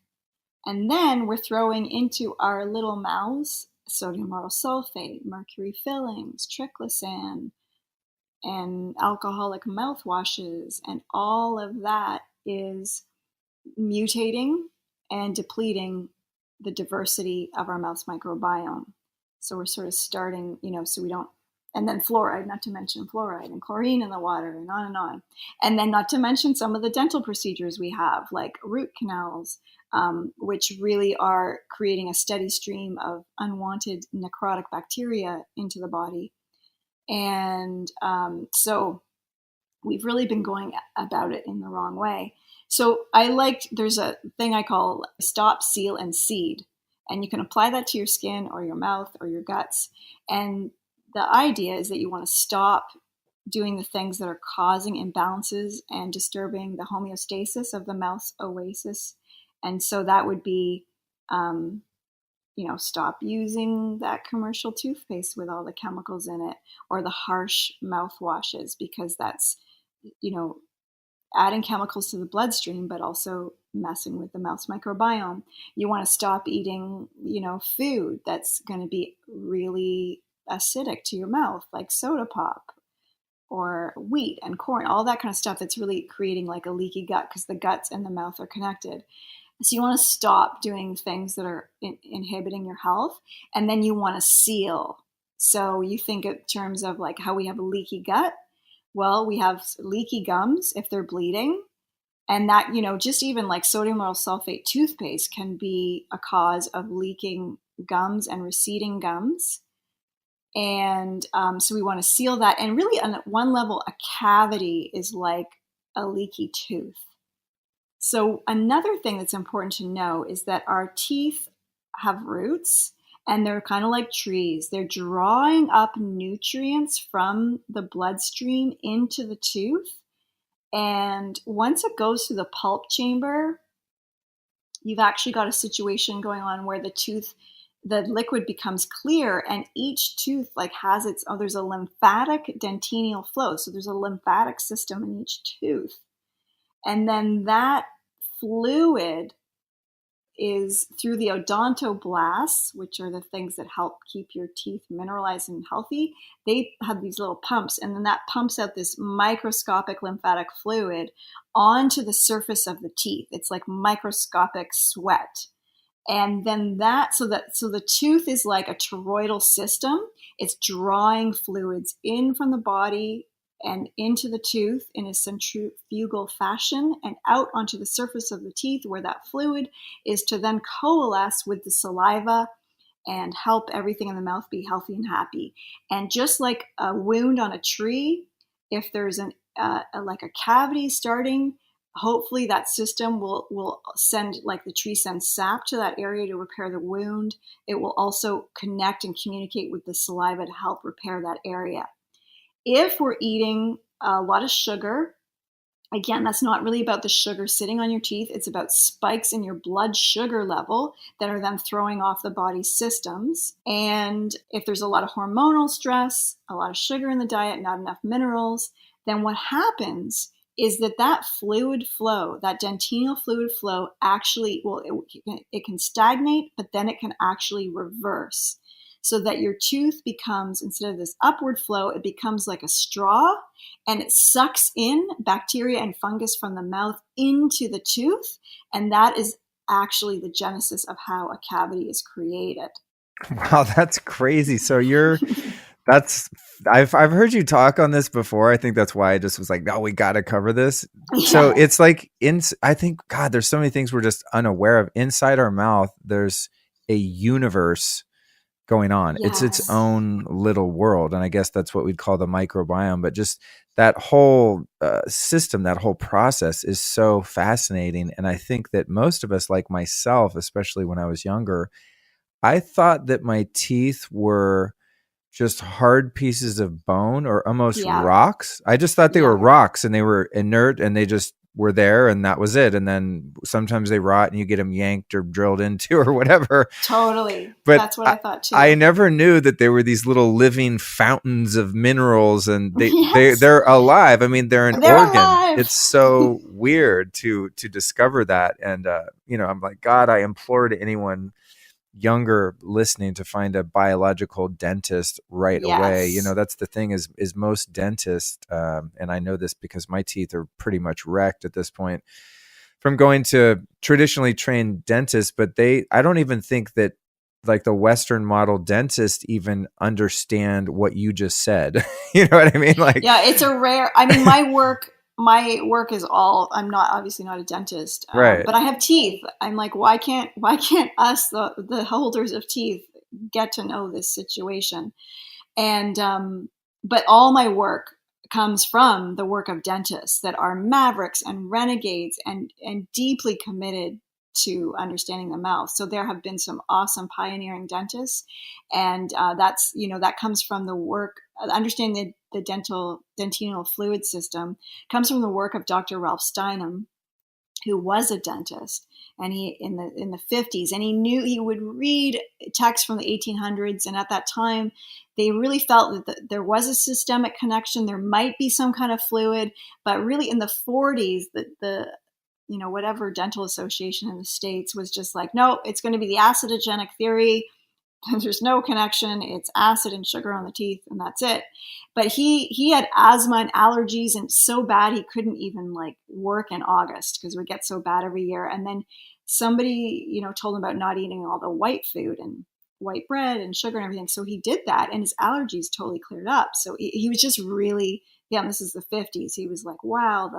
And then we're throwing into our little mouths sodium lauryl sulfate, mercury fillings, triclosan, and alcoholic mouthwashes. And all of that is mutating and depleting the diversity of our mouth's microbiome. So we're sort of starting, so we don't, and then fluoride, not to mention fluoride and chlorine in the water and on and on. And then not to mention some of the dental procedures we have, like root canals, which really are creating a steady stream of unwanted necrotic bacteria into the body. And so we've really been going about it in the wrong way. So there's a thing I call stop, seal, and seed. And you can apply that to your skin or your mouth or your guts. And the idea is that you want to stop doing the things that are causing imbalances and disturbing the homeostasis of the mouth's oasis. And so that would be, stop using that commercial toothpaste with all the chemicals in it, or the harsh mouthwashes, because that's, adding chemicals to the bloodstream, but also messing with the mouth's microbiome. You want to stop eating, food that's going to be really acidic to your mouth, like soda pop or wheat and corn, all that kind of stuff that's really creating like a leaky gut, because the guts and the mouth are connected. So you want to stop doing things that are inhibiting your health, and then you want to seal. So you think in terms of like how we have a leaky gut. Well, we have leaky gums if they're bleeding. And that, just even like sodium lauryl sulfate toothpaste can be a cause of leaking gums and receding gums. And so we want to seal that. And really on one level, a cavity is like a leaky tooth. So another thing that's important to know is that our teeth have roots. And they're kind of like trees. They're drawing up nutrients from the bloodstream into the tooth. And once it goes through the pulp chamber, you've actually got a situation going on where the liquid becomes clear, and each tooth has there's a lymphatic dentinal flow. So there's a lymphatic system in each tooth. And then that fluid is through the odontoblasts, which are the things that help keep your teeth mineralized and healthy. They have these little pumps, and then that pumps out this microscopic lymphatic fluid onto the surface of the teeth. It's like microscopic sweat. And then so the tooth is like a toroidal system. It's drawing fluids in from the body and into the tooth in a centrifugal fashion and out onto the surface of the teeth, where that fluid is to then coalesce with the saliva and help everything in the mouth be healthy and happy. And just like a wound on a tree, if there's a cavity starting, hopefully that system will send, like the tree sends sap to that area to repair the wound. It will also connect and communicate with the saliva to help repair that area. If we're eating a lot of sugar, again, that's not really about the sugar sitting on your teeth. It's about spikes in your blood sugar level that are then throwing off the body's systems. And if there's a lot of hormonal stress, a lot of sugar in the diet, not enough minerals, then what happens is that fluid flow, that dentinal fluid flow actually, it can stagnate, but then it can actually reverse. So that your tooth becomes, instead of this upward flow, it becomes like a straw, and it sucks in bacteria and fungus from the mouth into the tooth. And that is actually the genesis of how a cavity is created. Wow, that's crazy. So I've heard you talk on this before. I think that's why I just was like, no, we got to cover this. Yeah. So it's like, I think, God, there's so many things we're just unaware of. Inside our mouth, there's a universe going on. Yes. It's its own little world. And I guess that's what we'd call the microbiome. But just that whole system, that whole process is so fascinating. And I think that most of us, like myself, especially when I was younger, I thought that my teeth were just hard pieces of bone or almost rocks. I just thought they were rocks, and they were inert, and they just were there and that was it. And then sometimes they rot and you get them yanked or drilled into or whatever. Totally. But That's what I thought too. I never knew that there were these little living fountains of minerals, and Yes. they're alive. I mean, they're They're organ. alive. It's so weird to discover that. And, I'm like, God, I implore to anyone younger listening to find a biological dentist right away. That's the thing is most dentists, and I know this because my teeth are pretty much wrecked at this point from going to traditionally trained dentists, but I don't even think that like the Western model dentists even understand what you just said. You know what I mean? Like, yeah, it's a rare, I mean, my work is all, I'm not obviously not a dentist, right. But I have teeth. I'm like, why can't us, the holders of teeth, get to know this situation? And, but all my work comes from the work of dentists that are mavericks and renegades and deeply committed to understanding the mouth. So there have been some awesome pioneering dentists, and that comes from the work, understanding the dentinal fluid system comes from the work of Dr. Ralph Steinem, who was a dentist, and he in the 50s, and he knew, he would read texts from the 1800s, and at that time they really felt that there was a systemic connection, there might be some kind of fluid, but really in the 40s the whatever dental association in the States was just like, no, it's going to be the acidogenic theory. There's no connection. It's acid and sugar on the teeth, and that's it. But he had asthma and allergies, and so bad he couldn't even like work in August because it would get so bad every year. And then somebody, told him about not eating all the white food and white bread and sugar and everything. So he did that, and his allergies totally cleared up. So he was just really, this is the 50s. He was like, wow,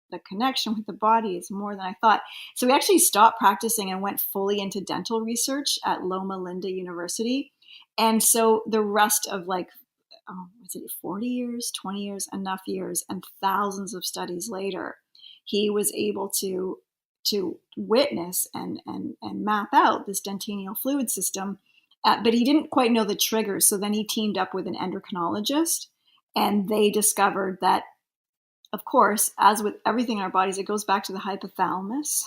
the connection with the body is more than I thought. So we actually stopped practicing and went fully into dental research at Loma Linda University. And so the rest of 40 years, 20 years, enough years, and thousands of studies later, he was able to witness and map out this dentinal fluid system. But he didn't quite know the triggers. So then he teamed up with an endocrinologist, and they discovered that, of course, as with everything in our bodies, it goes back to the hypothalamus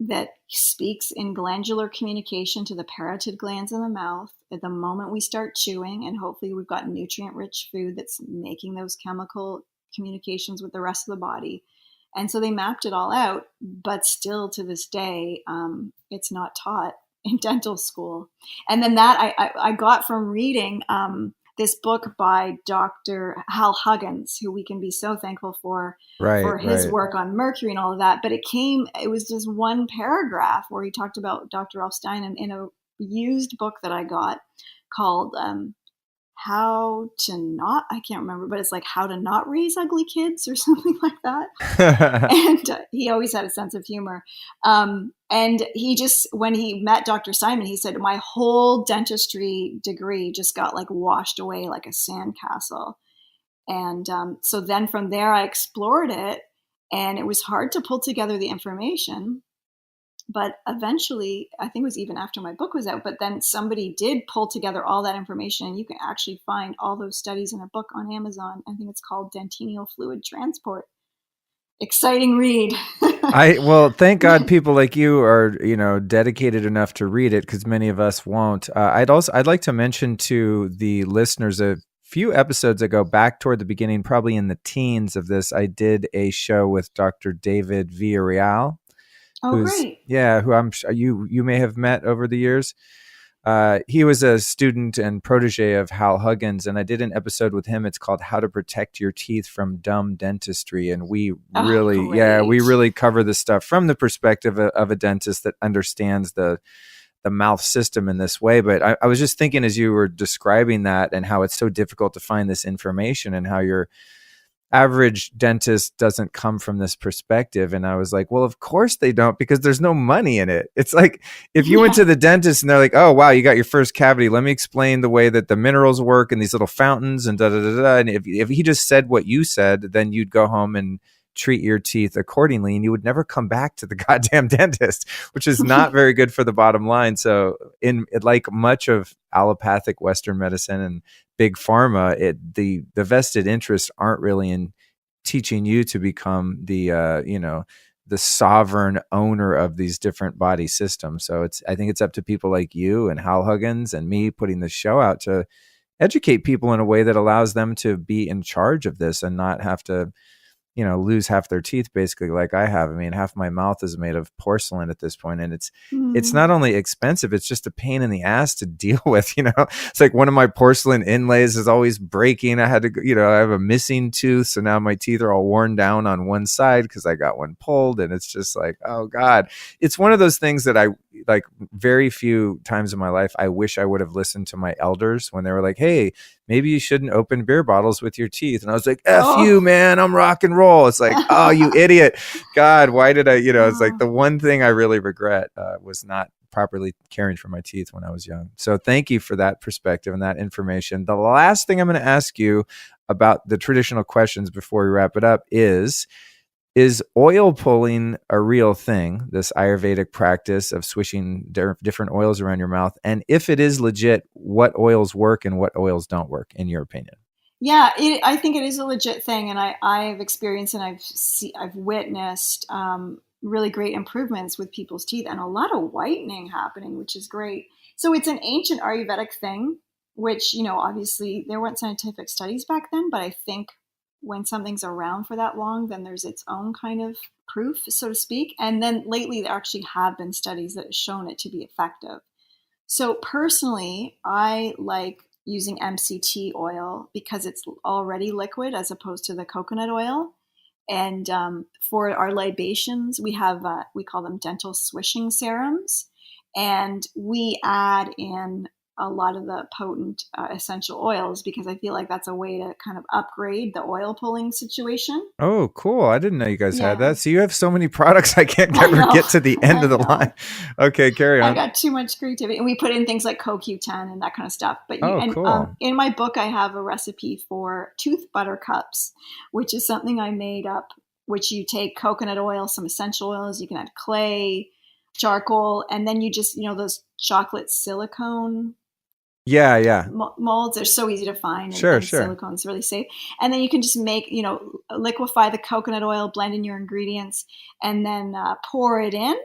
that speaks in glandular communication to the parotid glands in the mouth at the moment we start chewing, and hopefully we've got nutrient-rich food that's making those chemical communications with the rest of the body. And so they mapped it all out, but still to this day, it's not taught in dental school. And then that I got from reading this book by Dr. Hal Huggins, who we can be so thankful for his work on mercury and all of that. But it was just one paragraph where he talked about Dr. Ralph Steinem in a used book that I got called How to Not, I can't remember, but it's like How to Not Raise Ugly Kids or something like that. And he always had a sense of humor. And when he met Dr. Simon, he said, my whole dentistry degree just got like washed away like a sandcastle. And so then from there, I explored it, and it was hard to pull together the information. But eventually, I think it was even after my book was out, but then somebody did pull together all that information, and you can actually find all those studies in a book on Amazon. I think it's called Dentinal Fluid Transport. Exciting read. Well, thank God people like you are, dedicated enough to read it, because many of us won't. I'd like to mention to the listeners a few episodes ago, back toward the beginning, probably in the teens of this, I did a show with Dr. David Villarreal. Oh, great. Yeah, who I'm sure you may have met over the years. He was a student and protege of Hal Huggins, and I did an episode with him. It's called How to Protect Your Teeth from Dumb Dentistry. And we really cover this stuff from the perspective of a dentist that understands the mouth system in this way. But I was just thinking, as you were describing that and how it's so difficult to find this information, and how your average dentist doesn't come from this perspective. And I was like, well, of course they don't, because there's no money in it. It's like if you went to the dentist and they're like, oh, wow, you got your first cavity. Let me explain the way that the minerals work and these little fountains and da da da da. And if he just said what you said, then you'd go home and treat your teeth accordingly, and you would never come back to the goddamn dentist, which is not very good for the bottom line. So like much of allopathic Western medicine and big pharma, the vested interests aren't really in teaching you to become the, the sovereign owner of these different body systems. So I think it's up to people like you and Hal Huggins and me putting the show out to educate people in a way that allows them to be in charge of this and not have to, lose half their teeth basically like I have. I mean, half my mouth is made of porcelain at this point, and it's not only expensive, it's just a pain in the ass to deal with. It's like one of my porcelain inlays is always breaking. I had to, I have a missing tooth, so now my teeth are all worn down on one side because I got one pulled, and it's just like, oh God. It's one of those things that I like very few times in my life I wish I would have listened to my elders when they were like, hey, maybe you shouldn't open beer bottles with your teeth. And I was like, F you, man, I'm rock and roll. It's like, oh, you idiot. God, why did I, it's like the one thing I really regret was not properly caring for my teeth when I was young. So thank you for that perspective and that information. The last thing I'm going to ask you about the traditional questions before we wrap it up is oil pulling a real thing, this Ayurvedic practice of swishing different oils around your mouth? And if it is legit, what oils work and what oils don't work, in your opinion? Yeah, I think it is a legit thing. And I've experienced and I've witnessed really great improvements with people's teeth and a lot of whitening happening, which is great. So it's an ancient Ayurvedic thing, which, obviously there weren't scientific studies back then, but I think when something's around for that long, then there's its own kind of proof, so to speak. And then lately there actually have been studies that have shown it to be effective. So personally, I like using MCT oil because it's already liquid as opposed to the coconut oil. And for our libations, we call them dental swishing serums. And we add in a lot of the potent essential oils because I feel like that's a way to kind of upgrade the oil pulling situation. Oh, cool. I didn't know you guys had that. So you have so many products I can't ever get to the end of the line. Okay, carry on. I got too much creativity. And we put in things like CoQ10 and that kind of stuff. But cool. In my book, I have a recipe for tooth butter cups, which is something I made up, which you take coconut oil, some essential oils, you can add clay, charcoal, and then you just, those chocolate silicone molds are so easy to find. Sure. Silicone's really safe. And then you can just make, liquefy the coconut oil, blend in your ingredients, and then pour it in,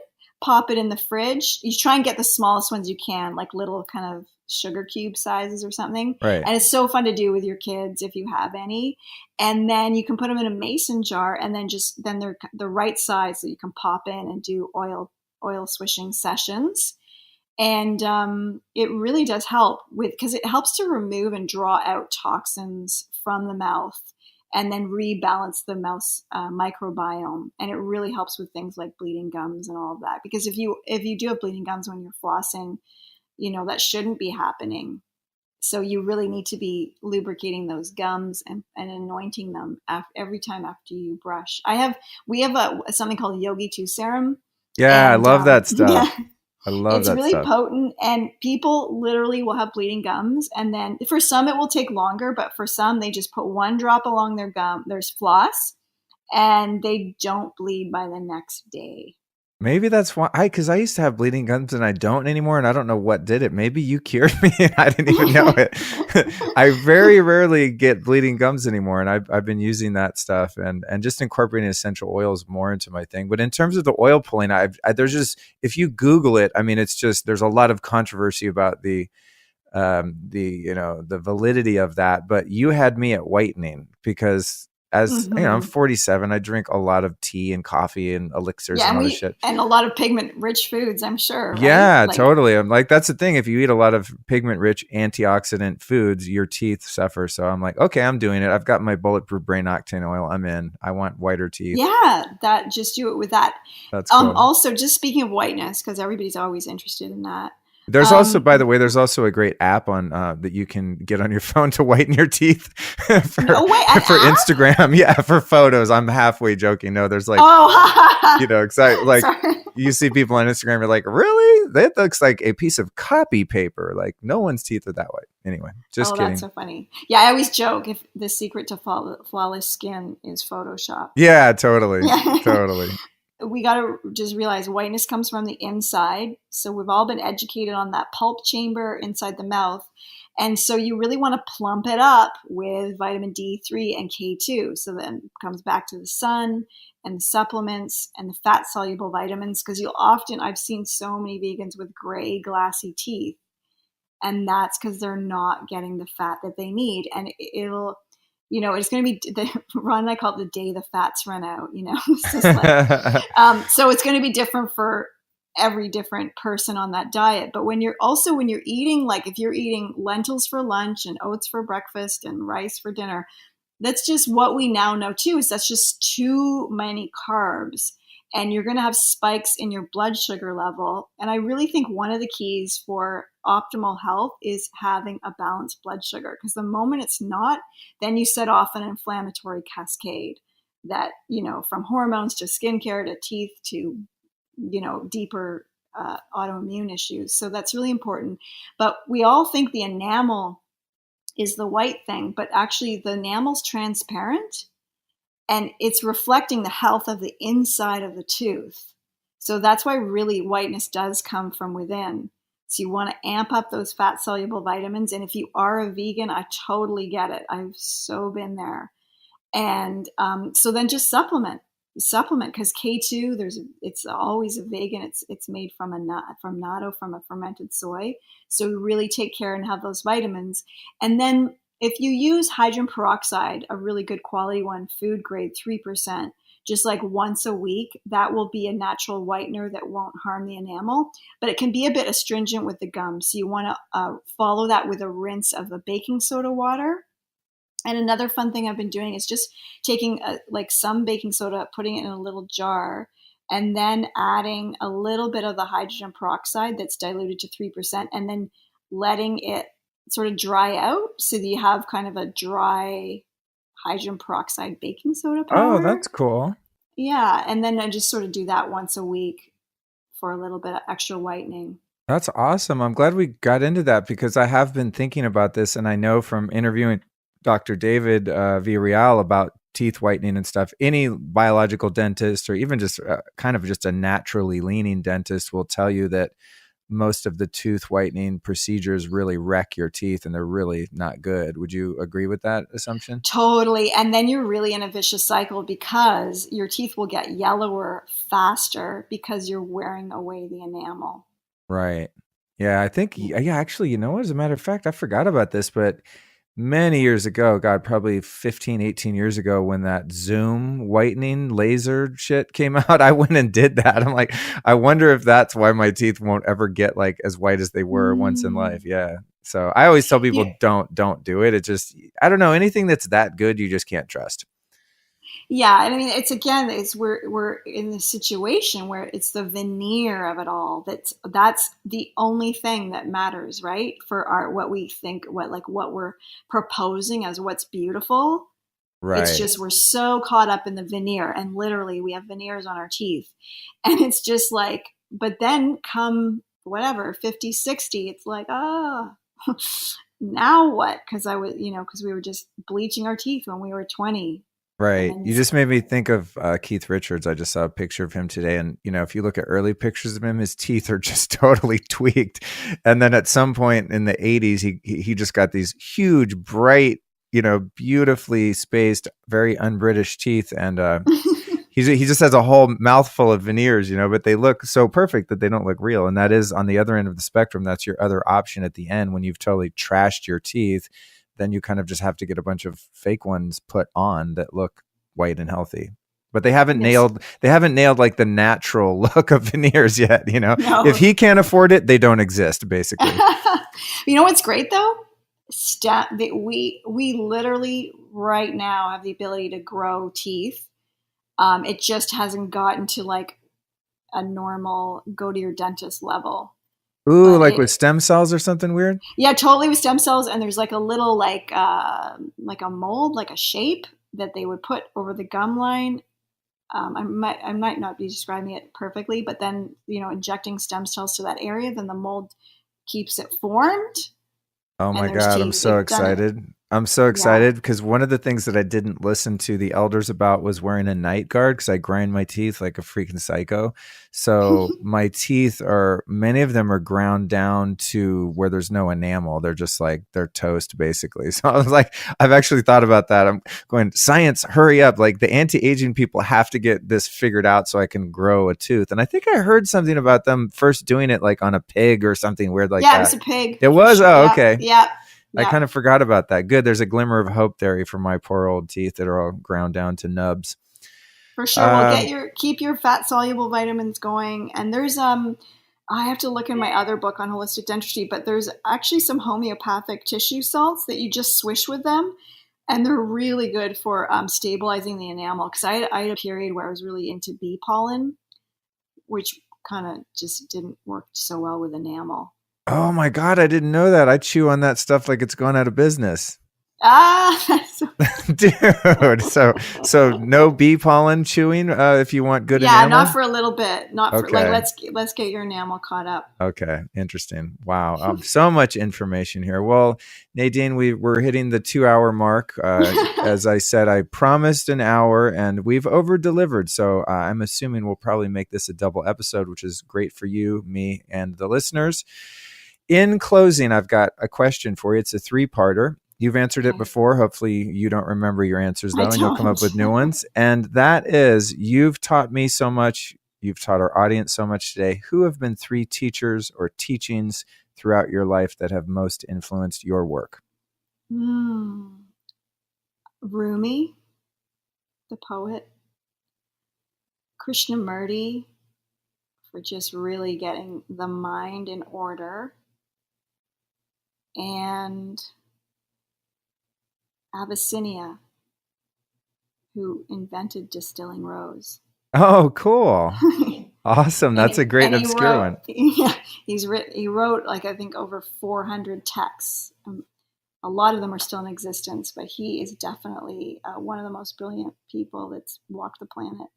pop it in the fridge. You try and get the smallest ones you can, like little kind of sugar cube sizes or something. Right. And it's so fun to do with your kids if you have any. And then you can put them in a mason jar and then they're the right size so you can pop in and do oil swishing sessions. And it really does help because it helps to remove and draw out toxins from the mouth and then rebalance the mouth's microbiome. And it really helps with things like bleeding gums and all of that. Because if you do have bleeding gums when you're flossing, that shouldn't be happening. So you really need to be lubricating those gums and anointing them every time after you brush. We have something called Yogi 2 serum. Yeah, I love that stuff. Yeah. I love it's that really stuff. potent, and people literally will have bleeding gums. And then for some, it will take longer, but for some, they just put one drop along their gum, there's floss, and they don't bleed by the next day. Maybe that's why, because I used to have bleeding gums and I don't anymore, and I don't know what did it. Maybe you cured me and I didn't even know it. I very rarely get bleeding gums anymore, and I've been using that stuff and just incorporating essential oils more into my thing. But in terms of the oil pulling, there's just, if you Google it, I mean, it's just, there's a lot of controversy about the validity of that. But you had me at whitening because, as I'm 47, I drink a lot of tea and coffee and elixirs and all this shit. And a lot of pigment-rich foods, I'm sure. Right? Yeah, totally. I'm like, that's the thing. If you eat a lot of pigment-rich antioxidant foods, your teeth suffer. So I'm like, okay, I'm doing it. I've got my bulletproof brain octane oil. I'm in. I want whiter teeth. Yeah, just do it with that. That's cool. Also, just speaking of whiteness, because everybody's always interested in that. There's also, by the way, there's also a great app on that you can get on your phone to whiten your teeth for Instagram. Yeah, for photos. I'm halfway joking. No, there's like, like you see people on Instagram, you're like, really? That looks like a piece of copy paper. Like no one's teeth are that white. Anyway, just kidding. That's so funny. Yeah, I always joke if the secret to flawless skin is Photoshop. Yeah, totally. Totally. We got to just realize whiteness comes from the inside. So we've all been educated on that pulp chamber inside the mouth. And so you really want to plump it up with vitamin D3 and K2. So then it comes back to the sun and the supplements and the fat soluble vitamins, because I've seen so many vegans with gray, glassy teeth. And that's because they're not getting the fat that they need. And it's going to be Ron and I call it the day the fats run out, it's just like, so it's going to be different for every different person on that diet. But when you're eating, like if you're eating lentils for lunch and oats for breakfast and rice for dinner, that's just what we now know too, is that's just too many carbs. And you're going to have spikes in your blood sugar level. And I really think one of the keys for optimal health is having a balanced blood sugar. Because the moment it's not, then you set off an inflammatory cascade that, from hormones to skincare to teeth to, deeper autoimmune issues. So that's really important. But we all think the enamel is the white thing, but actually the enamel's transparent. And it's reflecting the health of the inside of the tooth. So that's why really whiteness does come from within. So you want to amp up those fat soluble vitamins. And if you are a vegan, I totally get it. I've so been there. And so then just supplement because K2, it's always a vegan. It's made from natto, from a fermented soy. So really take care and have those vitamins. And then if you use hydrogen peroxide, a really good quality one, food grade 3%, just like once a week, that will be a natural whitener that won't harm the enamel, but it can be a bit astringent with the gum. So you want to follow that with a rinse of the baking soda water. And another fun thing I've been doing is just taking some baking soda, putting it in a little jar, and then adding a little bit of the hydrogen peroxide that's diluted to 3%, and then letting it sort of dry out, so that you have kind of a dry hydrogen peroxide baking soda powder. Oh, that's cool. Yeah, and then I just sort of do that once a week for a little bit of extra whitening. That's awesome. I'm glad we got into that, because I have been thinking about this, and I know from interviewing Dr. David Villarreal about teeth whitening and stuff, any biological dentist or even just kind of just a naturally leaning dentist will tell you that most of the tooth whitening procedures really wreck your teeth and they're really not good. Would you agree with that assumption? Totally. And then you're really in a vicious cycle, because your teeth will get yellower faster because you're wearing away the enamel. Right. Yeah, I think, actually, you know what? As a matter of fact, I forgot about this, but many years ago, God, probably 15, 18 years ago, when that Zoom whitening laser shit came out, I went and did that. I'm like, I wonder if that's why my teeth won't ever get like as white as they were once in life. Yeah. So I always tell people, don't do it. It just, I don't know, anything that's that good, you just can't trust. Yeah, and I mean, we're in this situation where it's the veneer of it all. That's the only thing that matters, right? For what we think, what we're proposing as what's beautiful. Right. It's just we're so caught up in the veneer, and literally we have veneers on our teeth, and it's just like. But then come whatever 50, 60, it's like now what? Because because we were just bleaching our teeth when we were 20. Right. You just made me think of Keith Richards. I just saw a picture of him today. And, if you look at early pictures of him, his teeth are just totally tweaked. And then at some point in the 80s, he just got these huge, bright, beautifully spaced, very un-British teeth. And he just has a whole mouthful of veneers, but they look so perfect that they don't look real. And that is on the other end of the spectrum. That's your other option at the end when you've totally trashed your teeth. Then you kind of just have to get a bunch of fake ones put on that look white and healthy. But they haven't nailed like the natural look of veneers yet, No. If he can't afford it, they don't exist, basically. You know what's great though? We literally right now have the ability to grow teeth. It just hasn't gotten to like a normal go to your dentist level. Ooh, like with stem cells or something weird? Yeah, totally with stem cells. And there's like a little like a mold, like a shape that they would put over the gum line. I might not be describing it perfectly, but then, injecting stem cells to that area, then the mold keeps it formed. Oh my God, I'm so excited. I'm so excited because one of the things that I didn't listen to the elders about was wearing a night guard because I grind my teeth like a freaking psycho. So my teeth many of them are ground down to where there's no enamel. They're just like, they're toast basically. So I was like, I've actually thought about that. I'm going, science, hurry up. Like the anti-aging people have to get this figured out so I can grow a tooth. And I think I heard something about them first doing it like on a pig or something weird like that. Yeah, it was a pig. It was? Sure. Oh, okay. Yeah. I kind of forgot about that. Good. There's a glimmer of hope there for my poor old teeth that are all ground down to nubs. For sure. Well, keep your fat soluble vitamins going. And there's I have to look in my other book on holistic dentistry, but there's actually some homeopathic tissue salts that you just swish with them, and they're really good for stabilizing the enamel. Because I had a period where I was really into bee pollen, which kind of just didn't work so well with enamel. Oh my God, I didn't know that. I chew on that stuff like it's going out of business. Dude. So no bee pollen chewing if you want good enamel? Not for a little bit. Not for let's get your enamel caught up. Okay, interesting. Wow. So much information here. Well, Nadine, we're hitting the 2-hour mark. As I said, I promised an hour and we've over-delivered. So I'm assuming we'll probably make this a double episode, which is great for you, me, and the listeners. In closing, I've got a question for you. It's a 3-parter. You've answered it before. Hopefully you don't remember your answers though, and you'll come up with new ones. And that is, you've taught me so much. You've taught our audience so much today. Who have been 3 teachers or teachings throughout your life that have most influenced your work? Rumi, the poet. Krishnamurti, for just really getting the mind in order. And Abyssinia, who invented distilling rose. Oh, cool. Awesome. That's a great obscure one. Yeah, he wrote like, I think over 400 texts. A lot of them are still in existence, but he is definitely one of the most brilliant people that's walked the planet.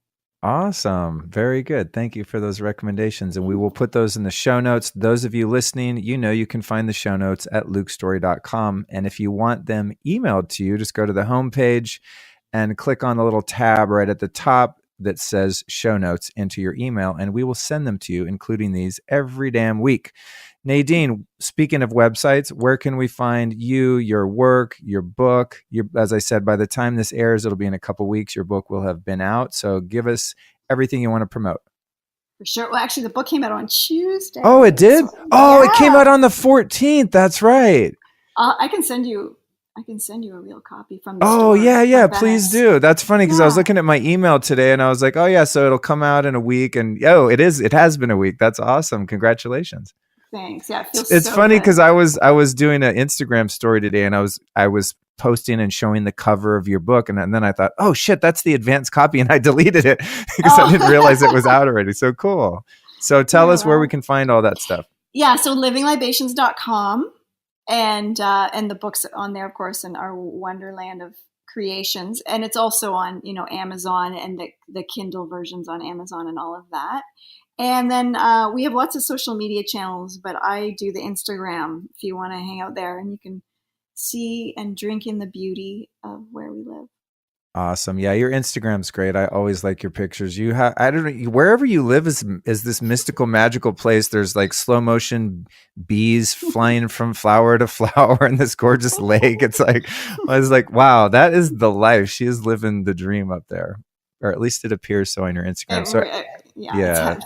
Awesome. Very good. Thank you for those recommendations. And we will put those in the show notes. Those of you listening, you can find the show notes at lukestorey.com. And if you want them emailed to you, just go to the homepage and click on the little tab right at the top that says show notes into your email, and we will send them to you, including these every damn week. Nadine, speaking of websites, where can we find you, your work, your book? As I said, by the time this airs, it'll be in a couple weeks. Your book will have been out. So give us everything you want to promote. For sure. Well, actually, the book came out on Tuesday. Oh, it did? It came out on the 14th. That's right. I can send you a real copy from the store. Yeah. Please do. That's funny because I was looking at my email today and I was like, so it'll come out in a week. And it has been a week. That's awesome. Congratulations. Thanks. Yeah, it's funny because I was doing an Instagram story today and I was posting and showing the cover of your book, and then I thought, oh shit, that's the advanced copy, and I deleted it because I didn't realize it was out already. So cool. So tell us where we can find all that stuff. Yeah, so livinglibations.com, and the book's on there, of course, in our wonderland of creations, and it's also on Amazon and the Kindle versions on Amazon and all of that. And then we have lots of social media channels, but I do the Instagram if you want to hang out there, and you can see and drink in the beauty of where we live. Awesome. Yeah, your Instagram's great. I always like your pictures. You have, I don't know, wherever you live is this mystical, magical place. There's like slow motion bees flying from flower to flower in this gorgeous lake. It's like, I was like, wow, that is the life. She is living the dream up there, or at least it appears so on your Instagram.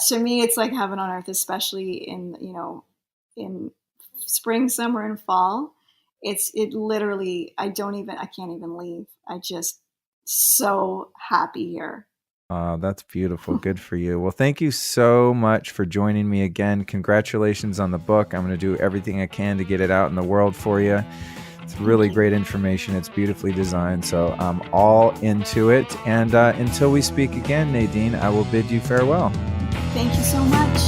To me, it's like heaven on earth, especially in spring, summer, and fall. It literally, I can't even leave. I just so happy here. Oh, that's beautiful. Good for you. Well, thank you so much for joining me again. Congratulations on the book. I'm going to do everything I can to get it out in the world for you. It's really great information. It's beautifully designed. So I'm all into it. And until we speak again, Nadine, I will bid you farewell. Thank you so much.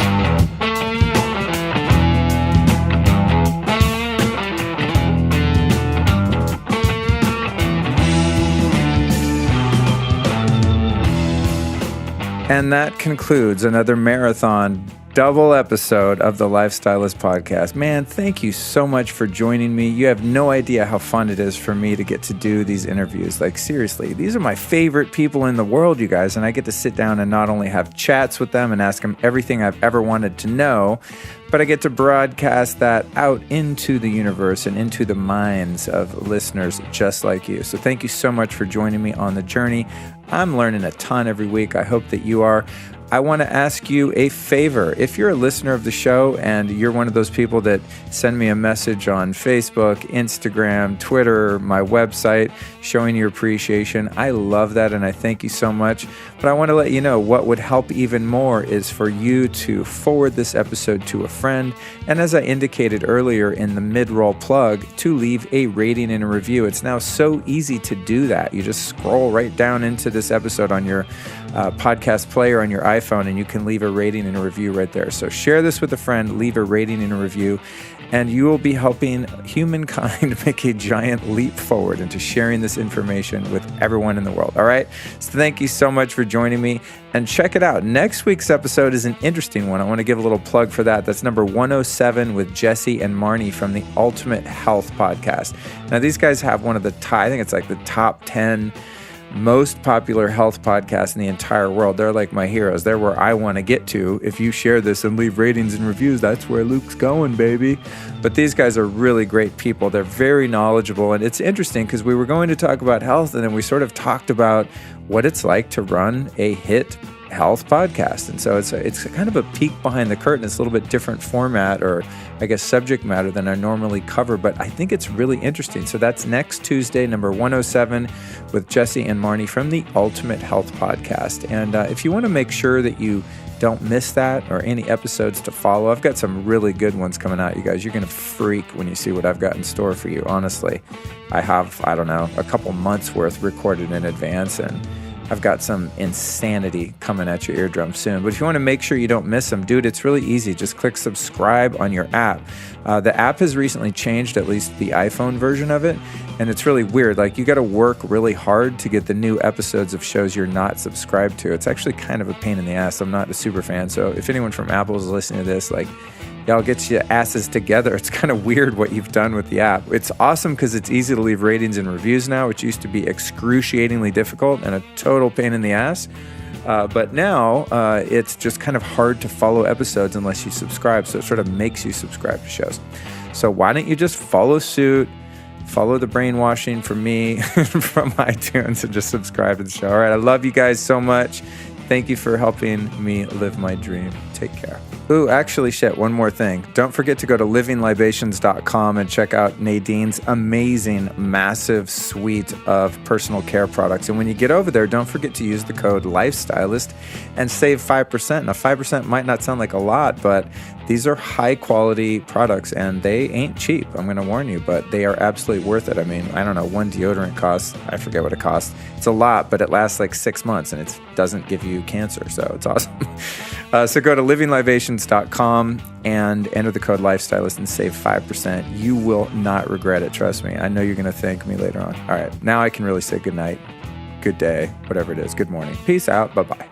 And that concludes another marathon double episode of the Lifestylist Podcast. Man, thank you so much for joining me. You have no idea how fun it is for me to get to do these interviews. Like, seriously, these are my favorite people in the world, you guys, and I get to sit down and not only have chats with them and ask them everything I've ever wanted to know, but I get to broadcast that out into the universe and into the minds of listeners just like you. So thank you so much for joining me on the journey. I'm learning a ton every week. I hope that you are. I want to ask you a favor. If you're a listener of the show and you're one of those people that send me a message on Facebook, Instagram, Twitter, my website, showing your appreciation, I love that and I thank you so much. But I want to let you know what would help even more is for you to forward this episode to a friend. And as I indicated earlier in the mid-roll plug, to leave a rating and a review. It's now so easy to do that. You just scroll right down into this episode on your podcast player on your iPhone, and you can leave a rating and a review right there. So share this with a friend, leave a rating and a review, and you will be helping humankind make a giant leap forward into sharing this information with everyone in the world. All right? So thank you so much for joining me, and check it out. Next week's episode is an interesting one. I want to give a little plug for that. That's number 107 with Jesse and Marnie from the Ultimate Health Podcast. Now, these guys have one of the I think it's like the top 10 most popular health podcasts in the entire world. They're like my heroes. They're where I want to get to. If you share this and leave ratings and reviews, that's where Luke's going, baby. But these guys are really great people. They're very knowledgeable. And it's interesting because we were going to talk about health, and then we sort of talked about what it's like to run a hit health podcast. And so it's kind of a peek behind the curtain. It's a little bit different format, or I guess subject matter, than I normally cover, but I think it's really interesting. So that's next Tuesday, number 107 with Jesse and Marnie from the Ultimate Health Podcast. And if you want to make sure that you don't miss that or any episodes to follow, I've got some really good ones coming out, you guys. You're going to freak when you see what I've got in store for you. Honestly, I have, a couple months worth recorded in advance, and I've got some insanity coming at your eardrum soon. But if you want to make sure you don't miss them, dude, it's really easy. Just click subscribe on your app. The app has recently changed, at least the iPhone version of it, and it's really weird. Like, you got to work really hard to get the new episodes of shows you're not subscribed to. It's actually kind of a pain in the ass. I'm not a super fan. So if anyone from Apple is listening to this, like, y'all get your asses together. It's kind of weird what you've done with the app. It's awesome because it's easy to leave ratings and reviews now, which used to be excruciatingly difficult and a total pain in the ass. But now it's just kind of hard to follow episodes unless you subscribe. So it sort of makes you subscribe to shows. So why don't you just follow suit, follow the brainwashing from me from iTunes, and just subscribe to the show. All right. I love you guys so much. Thank you for helping me live my dream. Take care. Ooh, actually, one more thing. Don't forget to go to livinglibations.com and check out Nadine's amazing, massive suite of personal care products. And when you get over there, don't forget to use the code LIFESTYLIST and save 5%. Now, 5% might not sound like a lot, but these are high quality products and they ain't cheap. I'm going to warn you, but they are absolutely worth it. I mean, I don't know, one deodorant costs, I forget what it costs. It's a lot, but it lasts like 6 months and it doesn't give you cancer. So it's awesome. So go to livinglibations.com and enter the code LIFESTYLIST and save 5%. You will not regret it. Trust me. I know you're going to thank me later on. All right. Now I can really say good night, good day, whatever it is. Good morning. Peace out. Bye-bye.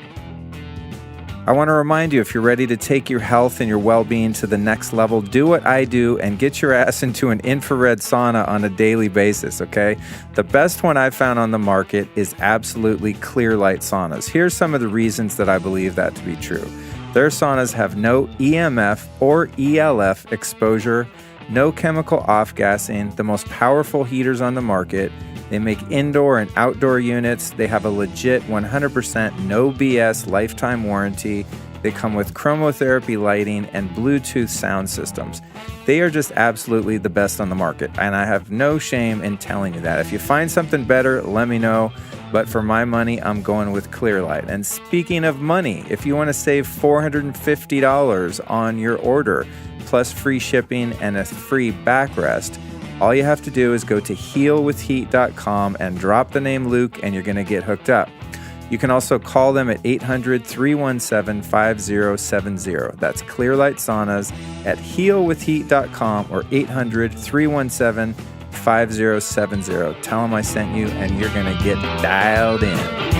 I want to remind you, if you're ready to take your health and your well-being to the next level, do what I do and get your ass into an infrared sauna on a daily basis, okay? The best one I've found on the market is absolutely clear light saunas. Here's some of the reasons that I believe that to be true. Their saunas have no EMF or ELF exposure, no chemical off-gassing, the most powerful heaters on the market. They make indoor and outdoor units. They have a legit 100% no BS lifetime warranty. They come with chromotherapy lighting and Bluetooth sound systems. They are just absolutely the best on the market, and I have no shame in telling you that. If you find something better, let me know. But for my money, I'm going with Clearlight. And speaking of money, if you want to save $450 on your order, plus free shipping and a free backrest, all you have to do is go to healwithheat.com and drop the name Luke, and you're going to get hooked up. You can also call them at 800-317-5070. That's Clearlight Saunas at healwithheat.com or 800-317-5070. Tell them I sent you, and you're going to get dialed in.